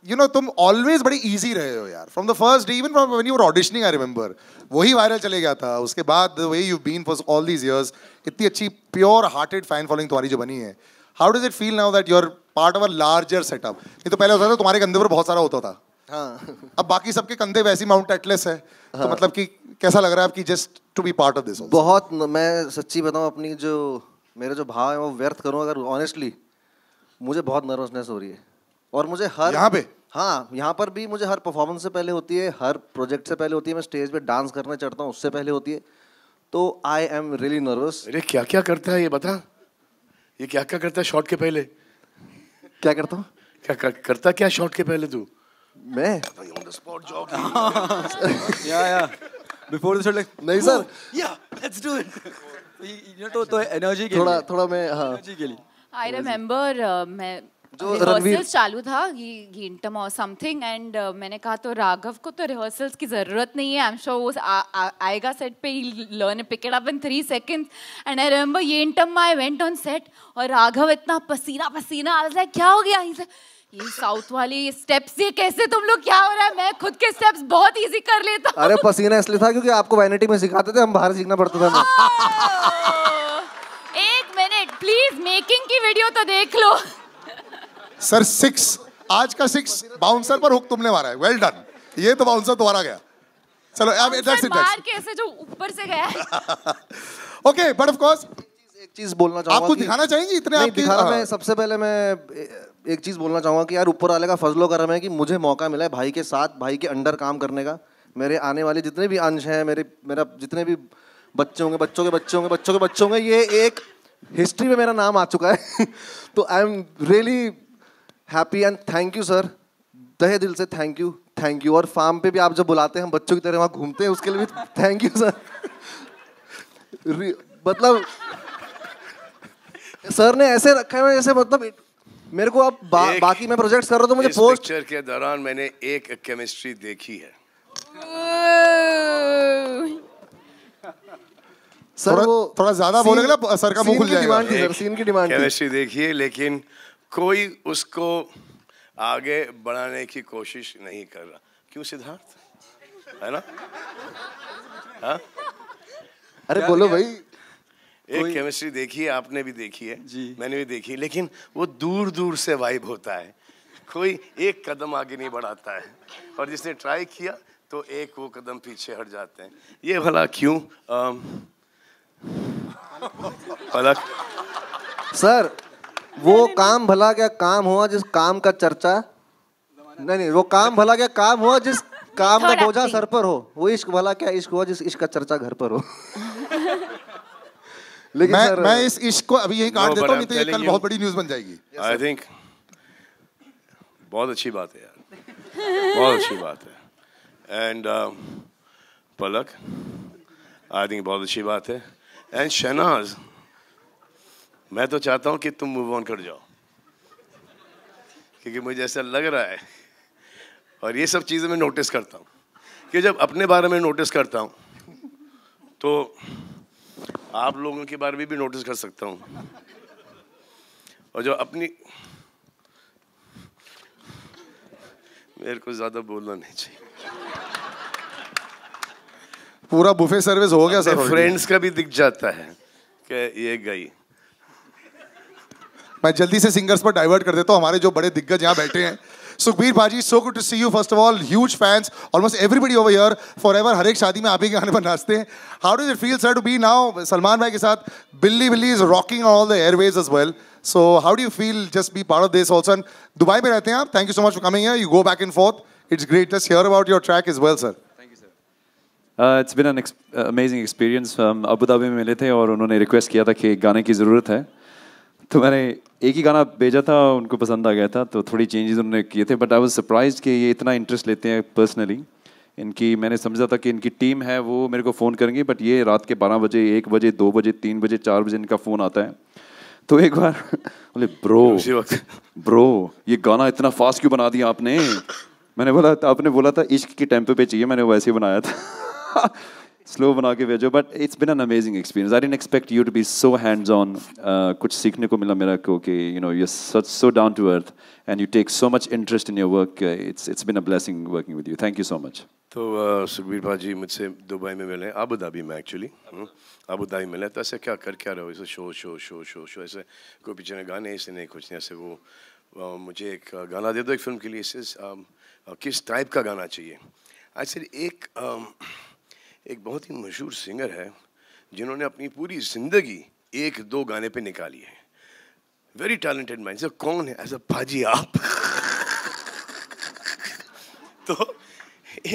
you know तुम ऑलवेज बड़ी इजी रहे हो यार, from the first day, even from when you were auditioning, I remember वही वायरल चले गया था। उसके बाद the way you been for all these years, इतनी अच्छी प्योर हार्टेड फैन फॉलोइंग तुम्हारी जो बनी है, how does it feel now that you are part of a larger setup? नहीं तो पहले होता था तुम्हारे कंधे पर बहुत सारा होता था, हाँ। अब बाकी सबके कंधे वैसी माउंट एटलस है, तो मतलब कि कैसा लग रहा है आपकी just to be part of this? बहुत, मैं सच्ची बताऊं, अपनी जो मेरे जो भाव है वो व्यर्थ करूं अगर ऑनेस्टली, मुझे बहुत नर्वसनेस हो रही है। और मुझे हर यहाँ पे, हाँ यहाँ पर भी मुझे हर परफॉर्मेंस से पहले होती है, हर प्रोजेक्ट से पहले होती है, मैं स्टेज पे डांस करने चढ़ता हूँ उससे पहले होती है। तो आई एम रियली नर्वस। अरे क्या क्या करता है ये बता, ये क्या क्या करता है शॉट के पहले? क्या करता हूँ? क्या करता क्या शॉट के पहले तू? मैं या बिफोर द शॉट लाइक नहीं सर, या लेट्स डू इट। तो एनर्जी के लिए थोड़ा मैं, हाँ एनर्जी के लिए। I remember मैं जो रिहर्सल्स चालू था घंटम और समथिंग, एंड मैंने कहा तो राघव को तो रिहर्सल्स की ज़रूरत नहीं है, आई एम श्योर वो आएगा सेट पे, ही learn pick it up in 3 seconds। And I remember घंटम I went on set और राघव इतना पसीना पसीना, आई वाज लाइक क्या हो गया? ये साउथ वाली स्टेप्स, ये कैसे तुम लोग, क्या हो रहा है? मैं खुद के स्टेप्स बहुत इजी कर लेता हूं। अरे पसीना इसलिए था क्योंकि आपको वैनिटी में सिखाते थे, हम बाहर सीखना पड़ता था। एक मिनट प्लीज, मेकिंग की वीडियो तो देख लो। सर 6, आज का 6 बाउंसर पर हुक तुमने मारा है, वेल डन। ये तो बाउंसर तुम्हारा गया। चलो अब दैट्स इट, मार के ऐसे जो ऊपर से गया। ओके, बट ऑफ कोर्स एक चीज बोलना चाहूंगा, आपको दिखाना चाहेंगे इतने नहीं आपके? दिखाना, मैं सबसे पहले मैं एक चीज बोलना चाहूंगा कि यार ऊपर वाले का फजलो करम है कि मुझे मौका मिला है भाई के साथ, भाई के अंडर काम करने का। मेरे आने वाले जितने भी अंश हैं, मेरा जितने भी बच्चे होंगे, बच्चों के बच्चे होंगे, बच्चों के बच्चे होंगे, ये एक हिस्ट्री में मेरा नाम आ चुका है। तो I am really happy and thank you sir, तहे दिल से थैंक यू। और फार्म पे भी आप जब बुलाते हैं हम बच्चों की तरह वहाँ घूमते हैं, उसके लिए भी थैंक यू सर। मतलब सर ने ऐसे रखा है जैसे, मतलब मेरे को अब बाकी मैं प्रोजेक्ट्स कर रहा हूँ तो मुझे पोस्ट पिक्चर के दौरान मैंने एक केमिस्ट्री देखी है। सर वो थोड़ा ज्यादा बोलेगा ना सर का मुंह खुल जाएगा। सीन की डिमांड थी। केमिस्ट्री देखिए, लेकिन कोई उसको आगे बढ़ाने की कोशिश नहीं कर रहा। क्यों सिद्धार्थ, है ना? हाँ? अरे बोलो भाई। एक केमिस्ट्री देखी है, आपने भी देखी है, मैंने भी देखी, लेकिन वो दूर दूर से वाइब होता है, कोई एक कदम आगे नहीं बढ़ाता है, और जिसने ट्राई किया तो एक वो कदम पीछे हट जाते हैं। ये भला क्यों? पलक सर, वो काम भला क्या काम हुआ जिस काम का चर्चा, नहीं वो काम भला क्या काम हुआ जिस काम का बोझा सर पर हो, वो इश्क भला क्या इश्क हुआ जिस इश्क का चर्चा घर पर हो। लेकिन मैं इस इश्क को अभी यही काट देता हूँ, नहीं तो ये कल बहुत बड़ी न्यूज़ बन जाएगी। आई थिंक बहुत अच्छी बात है यार, बहुत अच्छी बात है। एंड पलक, आई थिंक बहुत अच्छी बात है। एंड शहनाज, मैं तो चाहता हूँ कि तुम मूव ऑन कर जाओ, क्योंकि मुझे ऐसा लग रहा है, और ये सब चीज़ें मैं नोटिस करता हूँ कि जब अपने बारे में नोटिस करता हूँ तो आप लोगों के बारे में भी नोटिस कर सकता हूँ, और जो अपनी, मेरे को ज़्यादा बोलना नहीं चाहिए। पूरा बुफे सर्विस हो गया सर। फ्रेंड्स का भी दिख जाता है कि ये गई। मैं जल्दी से सिंगर्स पर डाइवर्ट कर देता हूँ, हमारे जो बड़े दिग्गज यहाँ बैठे हैं। सुखबीर भाजी, so good to see you. First of all, huge fans. Almost everybody over here, forever. हर एक शादी में आप ही के गाने पर नाचते हैं. How does it feel, sir, to be now Salman भाई के साथ? Billy is rocking on all the airways as well. So how do you feel just be part of this also? And Dubai में रहते हैं आप. Thank you so much for coming here. You go back and forth. It's great. Let's hear about your track as well, sir. Thank you, sir. It's been an amazing experience. Abu Dhabi में मिले थे और उन्होंने request किया था कि गाने की ज़रूरत है, तो मैंने एक ही गाना भेजा था, उनको पसंद आ गया था, तो थोड़ी चेंजेस उन्होंने किए थे. बट आई वाज सरप्राइज्ड कि ये इतना इंटरेस्ट लेते हैं पर्सनली. इनकी मैंने समझा था कि इनकी टीम है वो मेरे को फ़ोन करेंगे, बट ये रात के 12 बजे 1 बजे 2 बजे 3 बजे 4 बजे इनका फ़ोन आता है. तो एक बार बोले ब्रो ये गाना इतना फास्ट क्यों बना दिया आपने. मैंने बोला आपने बोला था इश्क के टेम्पो पे चाहिए, मैंने वैसे ही बनाया था. स्लो बना के भेजो. But it's been an amazing experience. I didn't expect you to be so hands on. कुछ सीखने को मिला मेरा को कि you know you are so down to earth and you take so much interest in your work. It's been a blessing working with you. Thank you so much. तो सुखबीर भाजी मुझसे दुबई में मिले, अबू धाबी में actually Abu Dhabi मिले. तो ऐसे क्या कर क्या रहे हो, ऐसे show show show show show ऐसे कोई पीछे में गाने ऐसे नहीं कुछ नहीं ऐसे. वो मुझे एक गाना दे दो एक फिल्म के लिए, इससे किस टाइप का गाना चाहिए. एक्चुअली एक बहुत ही मशहूर सिंगर है जिन्होंने अपनी पूरी ज़िंदगी 1-2 गाने पे निकाली है. Very talented man. सर कौन है ऐसा भाजी आप. तो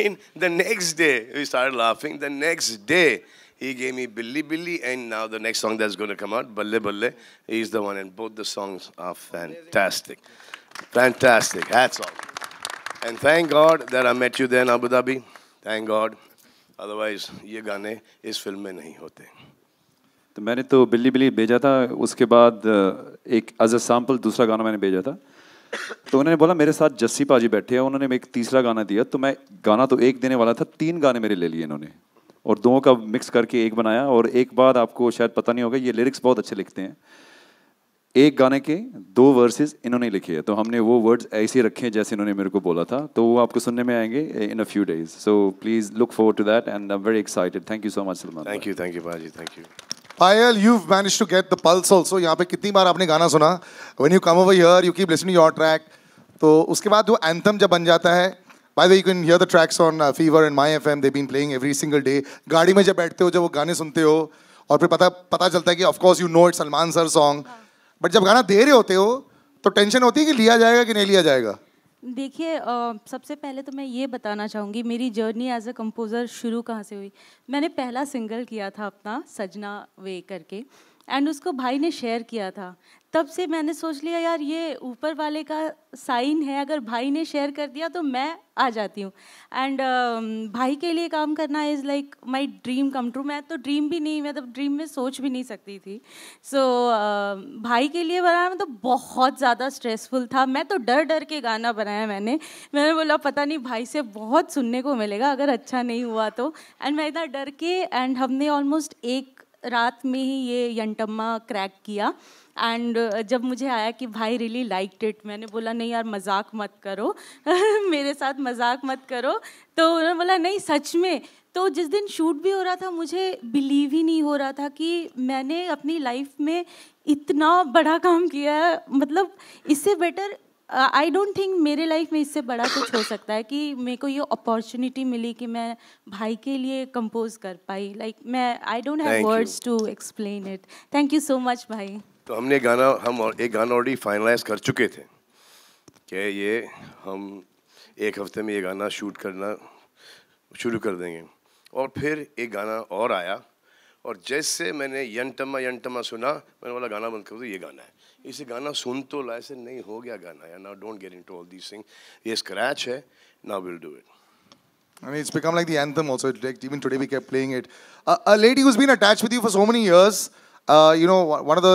in the next day we started laughing. The next day he gave me Billy Billy, and now the next song that's going to come out, Balle Balle, he's the one, and both the songs are fantastic. Fantastic. Hats off. And thank God that I met you there in Abu Dhabi. Thank God. Otherwise ये गाने इस film में नहीं होते. तो मैंने तो बिल्ली बिल्ली भेजा था, उसके बाद एक एज अ सैम्पल दूसरा गाना मैंने भेजा था. तो उन्होंने बोला मेरे साथ जस्सी पाजी बैठे हैं, उन्होंने एक तीसरा गाना दिया. तो मैं गाना तो एक देने वाला था, 3 गाने मेरे ले लिए इन्होंने और 2 का मिक्स करके एक बनाया. और एक बात आपको शायद पता नहीं होगा, ये लिरिक्स बहुत अच्छे लिखते हैं. एक गाने के 2 वर्सेस इन्होंने लिखे हैं, तो हमने वो वर्ड्स ऐसे रखे हैं जैसे इन्होंने मेरे को बोला था. तो वो आपको सुनने में आएंगे in a few days. So please look forward to that and I am very excited. Thank you so much Salman. Thank you भाजी. Thank you. Payal, you've managed to get the pulse also. यहाँ पे कितनी बार आपने गाना सुना? When you come over here, you keep listening to your track. तो उसके बाद वो anthem जब बन जाता है, by the way, you can hear the tracks on Fever and My FM. They've been playing every single day. गाड़ी में जब बैठते हो, जब वो गाने सुनते हो, और फिर पता चलता है कि of course you know it's Salman sir song. But जब गाना दे रहे होते हो, तो टेंशन होती है कि लिया जाएगा कि नहीं लिया जाएगा. देखिए सबसे पहले तो मैं ये बताना चाहूँगी मेरी जर्नी एज अ कंपोज़र शुरू कहाँ से हुई. मैंने पहला सिंगल किया था अपना सजना वे करके, एंड उसको भाई ने शेयर किया था. तब से मैंने सोच लिया यार ये ऊपर वाले का साइन है, अगर भाई ने शेयर कर दिया तो मैं आ जाती हूँ. एंड भाई के लिए काम करना is like my dream come true. मैं तो ड्रीम भी नहीं, मैं तो ड्रीम में सोच भी नहीं सकती थी. सो भाई के लिए बनाना तो बहुत ज़्यादा स्ट्रेसफुल था. मैं तो डर डर के गाना बनाया. मैंने बोला पता नहीं भाई से बहुत सुनने को मिलेगा अगर अच्छा नहीं हुआ तो. एंड मैं इतना डर के, एंड हमने ऑलमोस्ट एक रात में ही ये यंटम्मा क्रैक किया. एंड जब मुझे आया कि भाई रियली लाइक्ड इट, मैंने बोला नहीं यार मजाक मत करो मेरे साथ मजाक मत करो. तो उन्होंने बोला नहीं सच में. तो जिस दिन शूट भी हो रहा था मुझे बिलीव ही नहीं हो रहा था कि मैंने अपनी लाइफ में इतना बड़ा काम किया है. मतलब इससे बेटर आई डोंट थिंक मेरे लाइफ में इससे बड़ा कुछ हो सकता है कि मेरे को ये अपॉर्चुनिटी मिली कि मैं भाई के लिए कंपोज कर पाई. लाइक मैं I don't have words to explain it. Thank you so much भाई. तो हम एक गाना ऑलरेडी फाइनलाइज कर चुके थे कि ये हम 1 हफ्ते में ये गाना शूट करना शुरू कर देंगे. और फिर एक गाना और आया, और जैसे मैंने यंटमा सुना, मैंने बोला गाना बंद कर दो, ये गाना है. इसे गाना सुन तो ला, ऐसे नहीं हो गया गाना. Now don't get into all these things. ये स्क्रैच है. Now will do it. I mean, it's become like the anthem also. Even today we kept playing it. A lady who's been attached with you for so many years, you know, one of the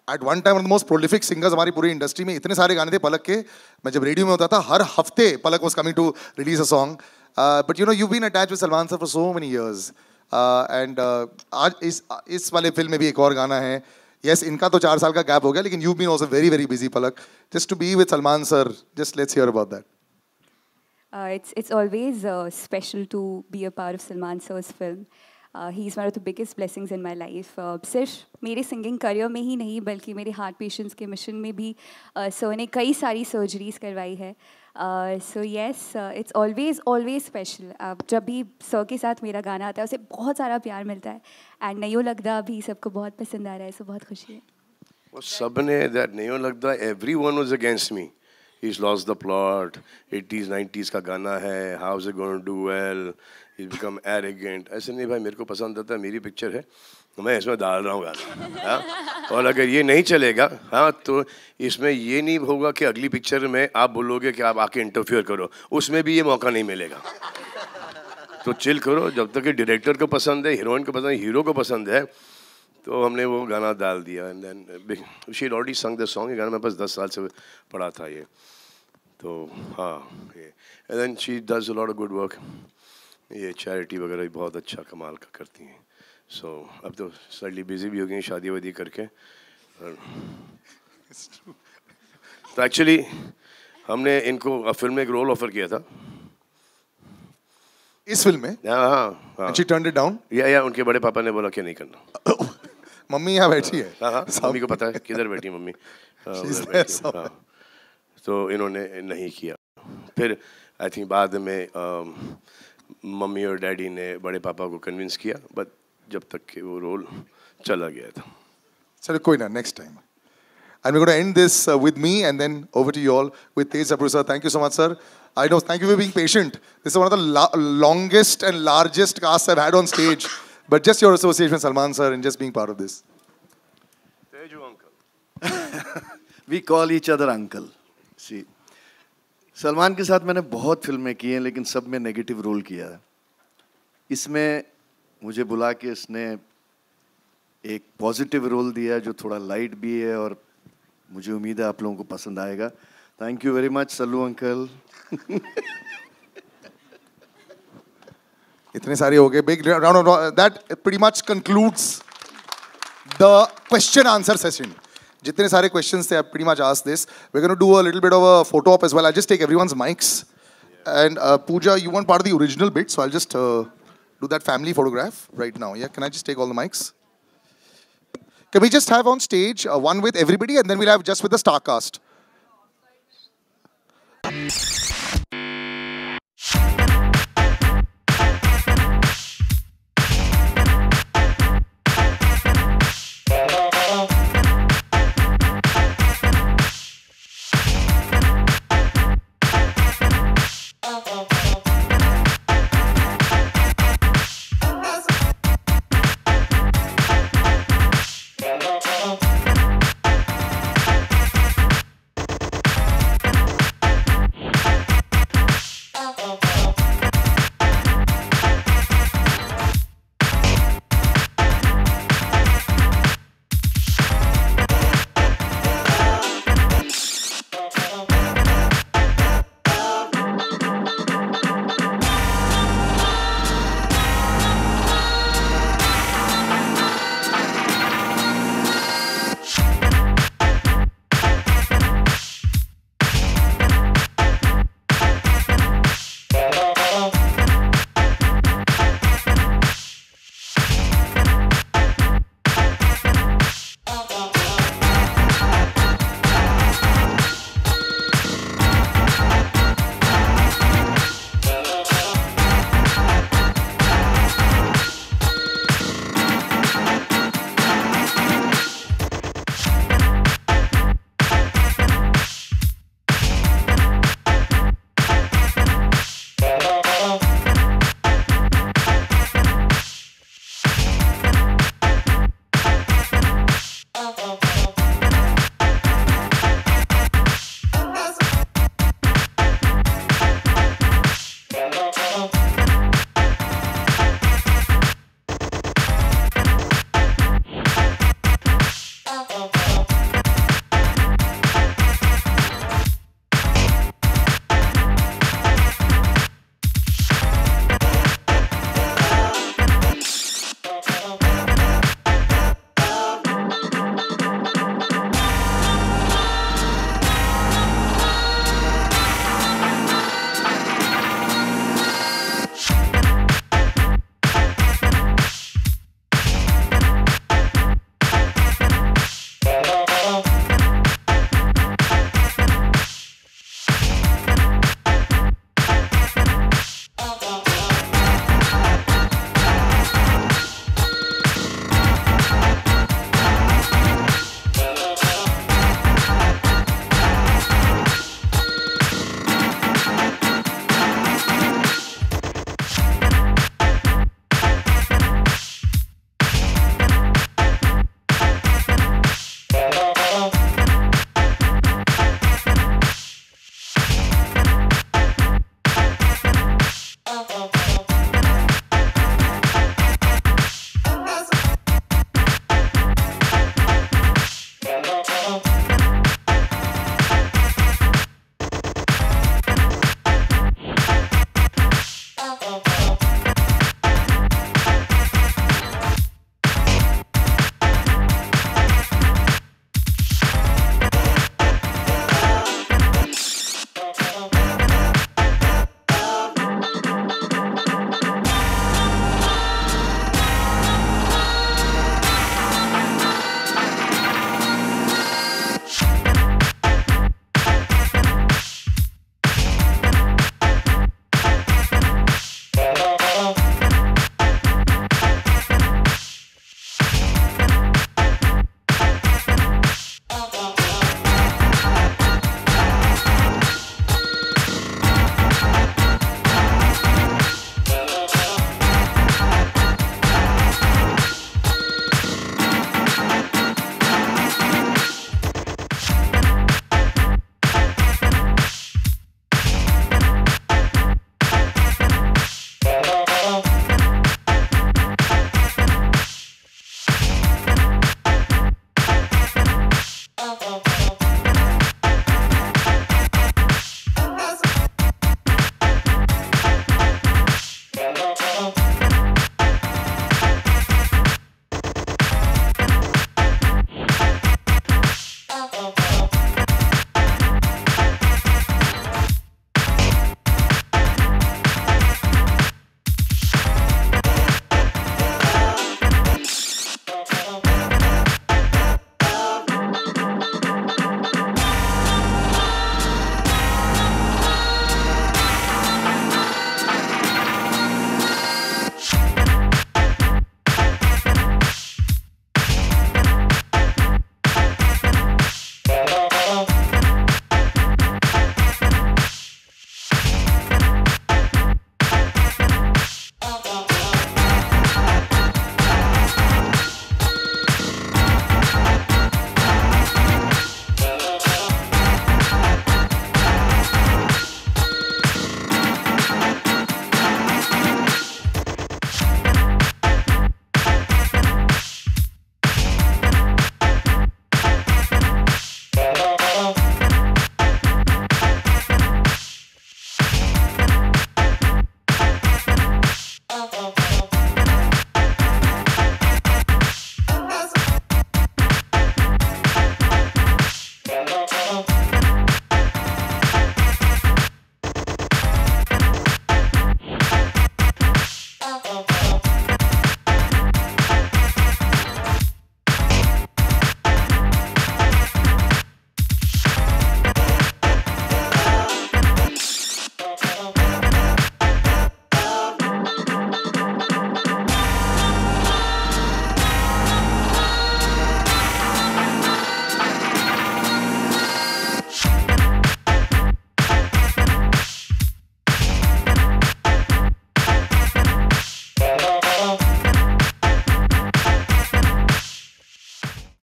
at one time one of the most prolific singers हमारी पूरी industry में. इतने सारे गाने थे पलक के. मैं जब रेडियो में होता था हर हफ्ते पलक was coming to release a song. But you know you've been attached with Salman sir for so many years. And आज इस वाले फिल्म में भी एक और गाना है. Yes, इनका तो 4 साल का गैप हो गया, लेकिन you've been also very very busy Palak. Just to be with Salman sir, just let's hear about that. It's always special to be a part of Salman sir's film. He's one of the biggest blessings in my life. सिर्फ मेरे singing career में ही नहीं बल्कि मेरे heart patients के mission में भी sir ने कई सारी सर्जरीज करवाई है. So yes it's always special. जब भी सर के साथ मेरा गाना आता है उसे बहुत सारा प्यार मिलता है. एंड नहीं लगता भी सबको बहुत पसंद आ रहा है. सो बहुत खुशी है. वो सब ने दैट नहीं लगता. Everyone was against me. He's lost the plot. 80s 90s का गाना है. How is it going to do well? he's become arrogant. ऐसे नहीं भाई, मेरे को पसंद आता है, मेरी पिक्चर है, तो मैं इसमें डाल रहा हूँ गाना, हाँ? और अगर ये नहीं चलेगा, हाँ, तो इसमें ये नहीं होगा कि अगली पिक्चर में आप बोलोगे कि आप आके इंटरफियर करो, उसमें भी ये मौका नहीं मिलेगा। तो चिल करो, जब तक कि डायरेक्टर को पसंद है, हीरोइन को पसंद है, हीरो को पसंद है, तो हमने वो गाना डाल दिया। एंड देन शी ऑलरेडी संग द सॉन्ग, ये गाना मेरे पास 10 साल से पड़ा था ये, तो हाँ ये। And then she does a lot of good work, ये चैरिटी वगैरह भी बहुत अच्छा कमाल का करती हैं। सो अब तो स्लाइटली बिजी भी हो गई शादी वादी करके। तो एक्चुअली हमने इनको फिल्म में एक रोल ऑफर किया था। इस फिल्म में? हाँ हाँ। She turned it down? या उनके बड़े पापा ने बोला कि नहीं करना। मम्मी यहाँ बैठी है? हाँ हाँ, मम्मी को पता है किधर बैठी मम्मी। उधर बैठी है, हाँ। तो इन्होंने नहीं किया। फिर आई थिंक बाद में मम्मी और डैडी ने बड़े पापा को कन्विंस किया, बट जब तक कि वो रोल चला गया था। चलो कोई ना, next time. And we're going to end this with me, and then over to you all with Tej Sapru sir. Thank you so much, sir. I know, thank you for being patient. This is one of the longest and largest casts I've had on stage. But just your association with Salman sir and just being part of this. Teju uncle. We call each other uncle. See, Salman के साथ मैंने बहुत फिल्में की हैं, लेकिन सब में नेगेटिव रोल किया है। इसमें मुझे बुला के इसने एक पॉजिटिव रोल दिया है जो थोड़ा लाइट भी है, और मुझे उम्मीद है आप लोगों को पसंद आएगा। Thank you very much Sallu uncle. इतने सारे हो गए, big round of applause. That pretty much concludes the question answer session. जितने सारे questions थे, I pretty much asked this. We're going to do a little bit of a photo op as well. I'll just take everyone's mics. And Pooja, you want part of the original bit, so I'll just do that family photograph right now. Yeah, can I just take all the mics? Can we just have on stage one with everybody, and then we'll have just with the star cast?